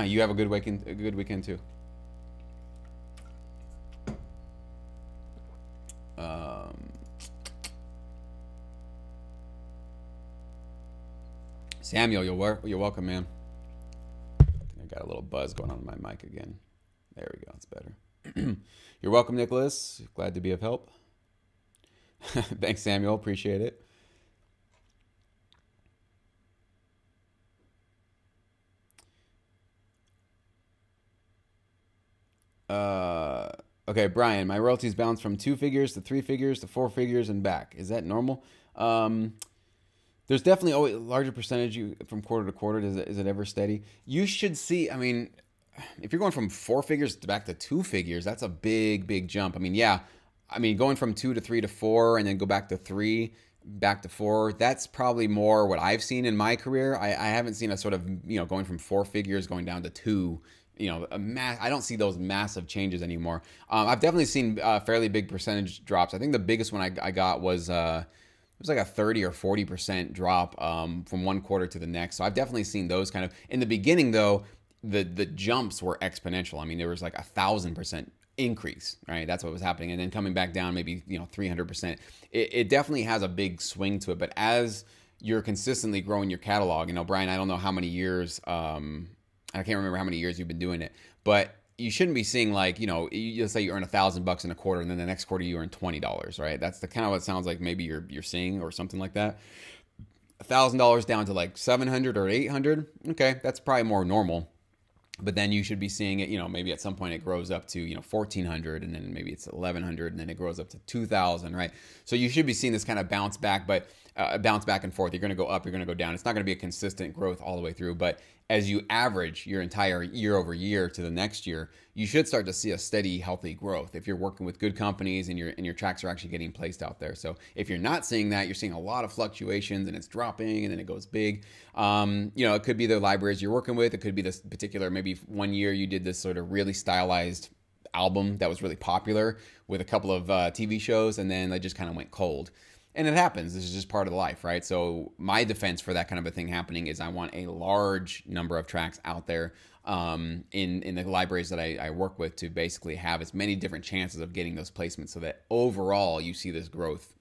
You have a good weekend too. Samuel, you're welcome, man. I got a little buzz going on in my mic again. There we go. It's better. You're welcome, Nicholas. Glad to be of help. Thanks, Samuel. Appreciate it. Okay, Brian, my royalties bounce from 2 figures to 3 figures to 4 figures and back. Is that normal? There's definitely always a larger percentage from quarter to quarter. Is it ever steady? You should see, if you're going from 4 figures back to 2 figures, that's a big jump. Yeah. Going from 2 to 3 to 4 and then go back to 3, back to 4. That's probably more what I've seen in my career. I haven't seen a sort of, going from 4 figures going down to 2. I don't see those massive changes anymore. I've definitely seen fairly big percentage drops. I think the biggest one I got was it was like a 30 or 40% drop from one quarter to the next. So I've definitely seen those kind of. In the beginning, though, the jumps were exponential. I mean, there was like 1,000% increase, right? That's what was happening, and then coming back down maybe 300%. It definitely has a big swing to it. But as you're consistently growing your catalog, Brian, I don't know how many years. I can't remember how many years you've been doing it, but you shouldn't be seeing like, let's say you earn $1,000 in a quarter and then the next quarter you earn $20, right? That's the kind of what it sounds like maybe you're seeing or something like that. $1,000 down to like 700 or 800. Okay. That's probably more normal. But then you should be seeing it, maybe at some point it grows up to, 1,400 and then maybe it's 1,100 and then it grows up to 2,000, right? So you should be seeing this kind of bounce back, but bounce back and forth. You're going to go up, you're going to go down. It's not going to be a consistent growth all the way through, but as you average your entire year over year to the next year, you should start to see a steady, healthy growth if you're working with good companies and your tracks are actually getting placed out there. So if you're not seeing that, you're seeing a lot of fluctuations and it's dropping and then it goes big. It could be the libraries you're working with. It could be this particular, maybe one year you did this sort of really stylized album that was really popular with a couple of TV shows, and then they just kind of went cold. And it happens. This is just part of life, right? So my defense for that kind of a thing happening is I want a large number of tracks out there in the libraries that I work with to basically have as many different chances of getting those placements so that overall you see this growth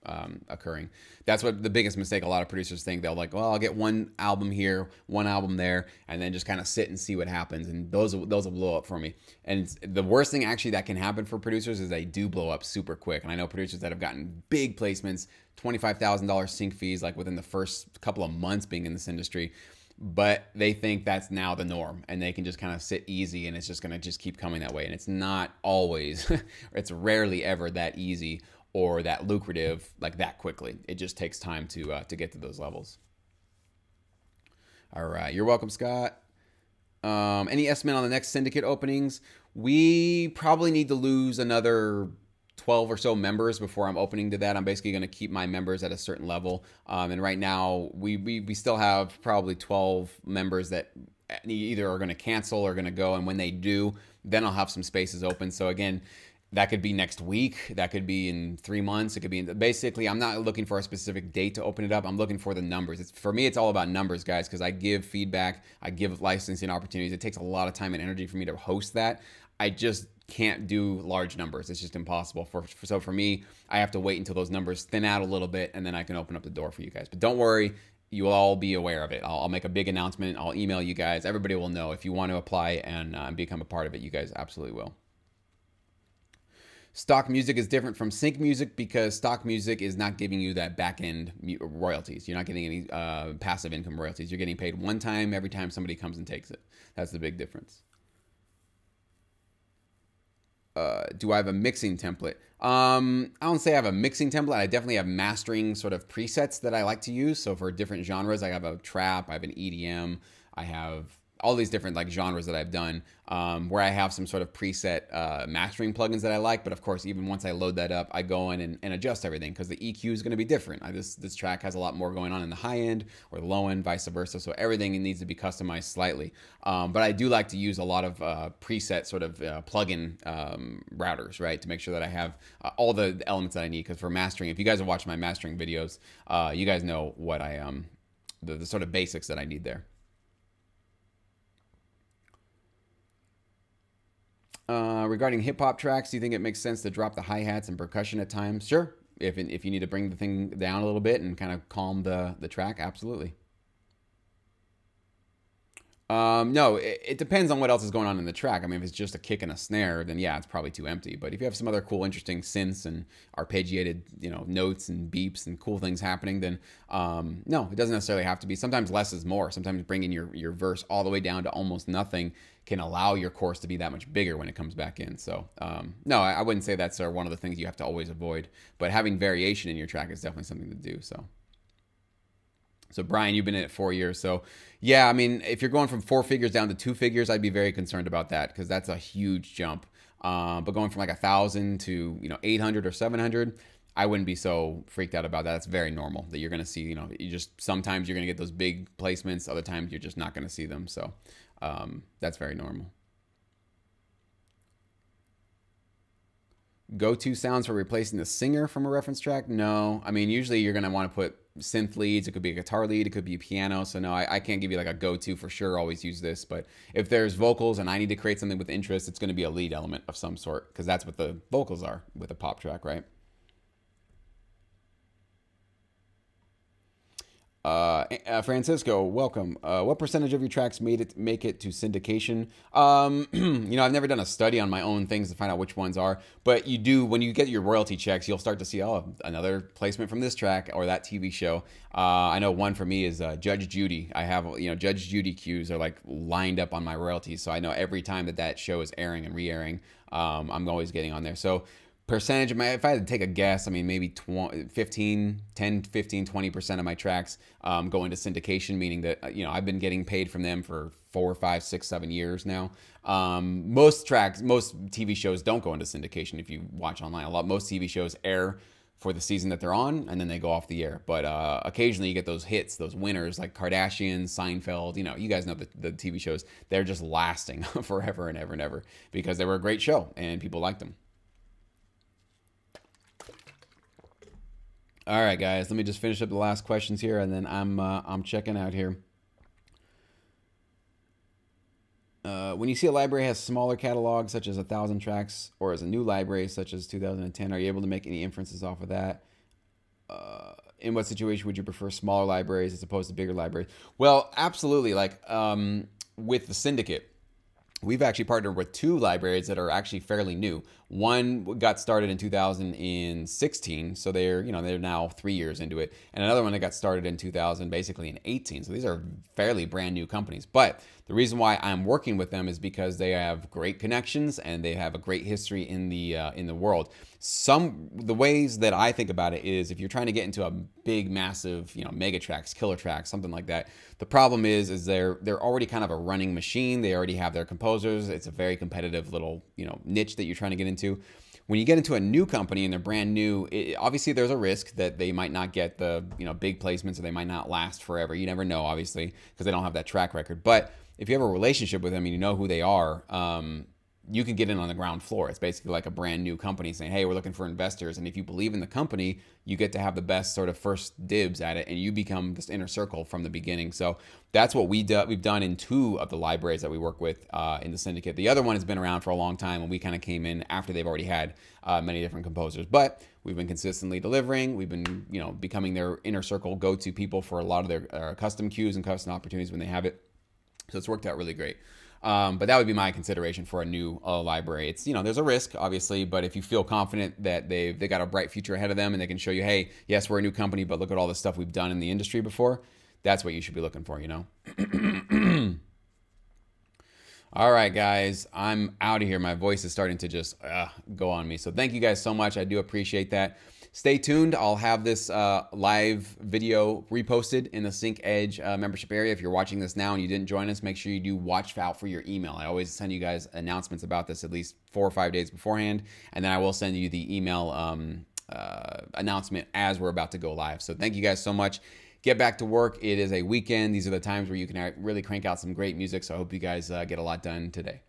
occurring. That's what the biggest mistake a lot of producers think. They'll like, well, I'll get one album here, one album there, and then just kind of sit and see what happens. And those will blow up for me. And the worst thing actually that can happen for producers is they do blow up super quick. And I know producers that have gotten big placements, $25,000 sync fees like within the first couple of months being in this industry, but they think that's now the norm and they can just kind of sit easy and it's just going to just keep coming that way. And it's not always, it's rarely ever that easy or that lucrative like that quickly. It just takes time to get to those levels. All right. You're welcome, Scott. Any estimate on the next syndicate openings? We probably need to lose another 12 or so members before I'm opening to that. I'm basically going to keep my members at a certain level. And right now we still have probably 12 members that either are going to cancel or going to go. And when they do, then I'll have some spaces open. So again, that could be next week. That could be in 3 months. It could be basically, I'm not looking for a specific date to open it up. I'm looking for the numbers. For me, it's all about numbers, guys, because I give feedback. I give licensing opportunities. It takes a lot of time and energy for me to host that. I just can't do large numbers. It's just impossible. So for me, I have to wait until those numbers thin out a little bit, and then I can open up the door for you guys. But don't worry, you will all be aware of it. I'll make a big announcement. I'll email you guys. Everybody will know. If you want to apply and become a part of it, you guys absolutely will. Stock music is different from sync music because stock music is not giving you that back-end royalties. You're not getting any passive income royalties. You're getting paid one time every time somebody comes and takes it. That's the big difference. Do I have a mixing template? I don't say I have a mixing template. I definitely have mastering sort of presets that I like to use. So for different genres, I have a trap, I have an EDM, I have all these different like genres that I've done where I have some sort of preset mastering plugins that I like. But of course, even once I load that up, I go in and adjust everything because the EQ is going to be different. This track has a lot more going on in the high end or the low end, vice versa. So everything needs to be customized slightly. But I do like to use a lot of preset sort of plugin routers, right? To make sure that I have all the elements that I need. Because for mastering, if you guys have watched my mastering videos, you guys know what the sort of basics that I need there. Regarding hip hop tracks, do you think it makes sense to drop the hi-hats and percussion at times? Sure. If you need to bring the thing down a little bit and kind of calm the track, absolutely. No, it depends on what else is going on in the track. I mean, if it's just a kick and a snare, then yeah, it's probably too empty. But if you have some other cool, interesting synths and arpeggiated, notes and beeps and cool things happening, then no, it doesn't necessarily have to be. Sometimes less is more. Sometimes bringing your verse all the way down to almost nothing can allow your chorus to be that much bigger when it comes back in. So no, I wouldn't say that's one of the things you have to always avoid. But having variation in your track is definitely something to do. So Brian, you've been in it 4 years. So yeah, I mean, if you're going from 4 figures down to 2 figures, I'd be very concerned about that because that's a huge jump. But going from like 1,000 to 800 or 700, I wouldn't be so freaked out about that. That's very normal that you're going to see, you know, you just sometimes you're going to get those big placements, other times you're just not going to see them. So that's very normal. Go-to sounds for replacing the singer from a reference track? No. I mean, usually you're going to want to put synth leads. It could be a guitar lead. It could be a piano. So no, I can't give you like a go-to for sure. Always use this. But if there's vocals and I need to create something with interest, it's going to be a lead element of some sort because that's what the vocals are with a pop track, right? Francisco, welcome. What percentage of your tracks make it to syndication? You know, I've never done a study on my own things to find out which ones are, but you do when you get your royalty checks, you'll start to see another placement from this track or that TV show. I know one for me is Judge Judy. I have Judge Judy cues are like lined up on my royalties, so I know every time that show is airing and re-airing, I'm always getting on there. So percentage of my, if I had to take a guess, I mean, maybe 15, 10, 15, 20% of my tracks go into syndication, meaning that, I've been getting paid from them for 4, 5, 6, 7 years now. Most TV shows don't go into syndication if you watch online. Most TV shows air for the season that they're on, and then they go off the air. But occasionally you get those hits, those winners like Kardashian, Seinfeld. You guys know the TV shows. They're just lasting forever and ever and ever because they were a great show and people liked them. All right, guys, let me just finish up the last questions here, and then I'm checking out here. When you see a library has smaller catalogs, such as 1,000 tracks, or as a new library, such as 2010, are you able to make any inferences off of that? In what situation would you prefer smaller libraries as opposed to bigger libraries? Well, absolutely. Like with the Syndicate, we've actually partnered with 2 libraries that are actually fairly new. One got started in 2016, so they're now 3 years into it, and another one that got started in 2018. So these are fairly brand new companies. But the reason why I'm working with them is because they have great connections and they have a great history in the world. The ways that I think about it is if you're trying to get into a big, massive, mega tracks, killer tracks, something like that. The problem is they're already kind of a running machine. They already have their composers. It's a very competitive little niche that you're trying to get into. When you get into a new company and they're brand new, obviously there's a risk that they might not get the big placements or they might not last forever. You never know, obviously, because they don't have that track record. But if you have a relationship with them and you know who they are, you can get in on the ground floor. It's basically like a brand new company saying, hey, we're looking for investors. And if you believe in the company, you get to have the best sort of first dibs at it, and you become this inner circle from the beginning. So that's what we've done in 2 of the libraries that we work with in the Syndicate. The other one has been around for a long time, and we kind of came in after they've already had many different composers. But we've been consistently delivering. We've been, becoming their inner circle go-to people for a lot of their custom cues and custom opportunities when they have it. So it's worked out really great. But that would be my consideration for a new library. It's, there's a risk, obviously, but if you feel confident that they got a bright future ahead of them and they can show you, hey, yes, we're a new company, but look at all the stuff we've done in the industry before, that's what you should be looking for, All right, guys, I'm out of here. My voice is starting to just go on me. So thank you guys so much. I do appreciate that. Stay tuned. I'll have this live video reposted in the Sync Edge membership area. If you're watching this now and you didn't join us, make sure you do watch out for your email. I always send you guys announcements about this at least 4 or 5 days beforehand, and then I will send you the email announcement as we're about to go live. So thank you guys so much. Get back to work. It is a weekend. These are the times where you can really crank out some great music. So I hope you guys get a lot done today.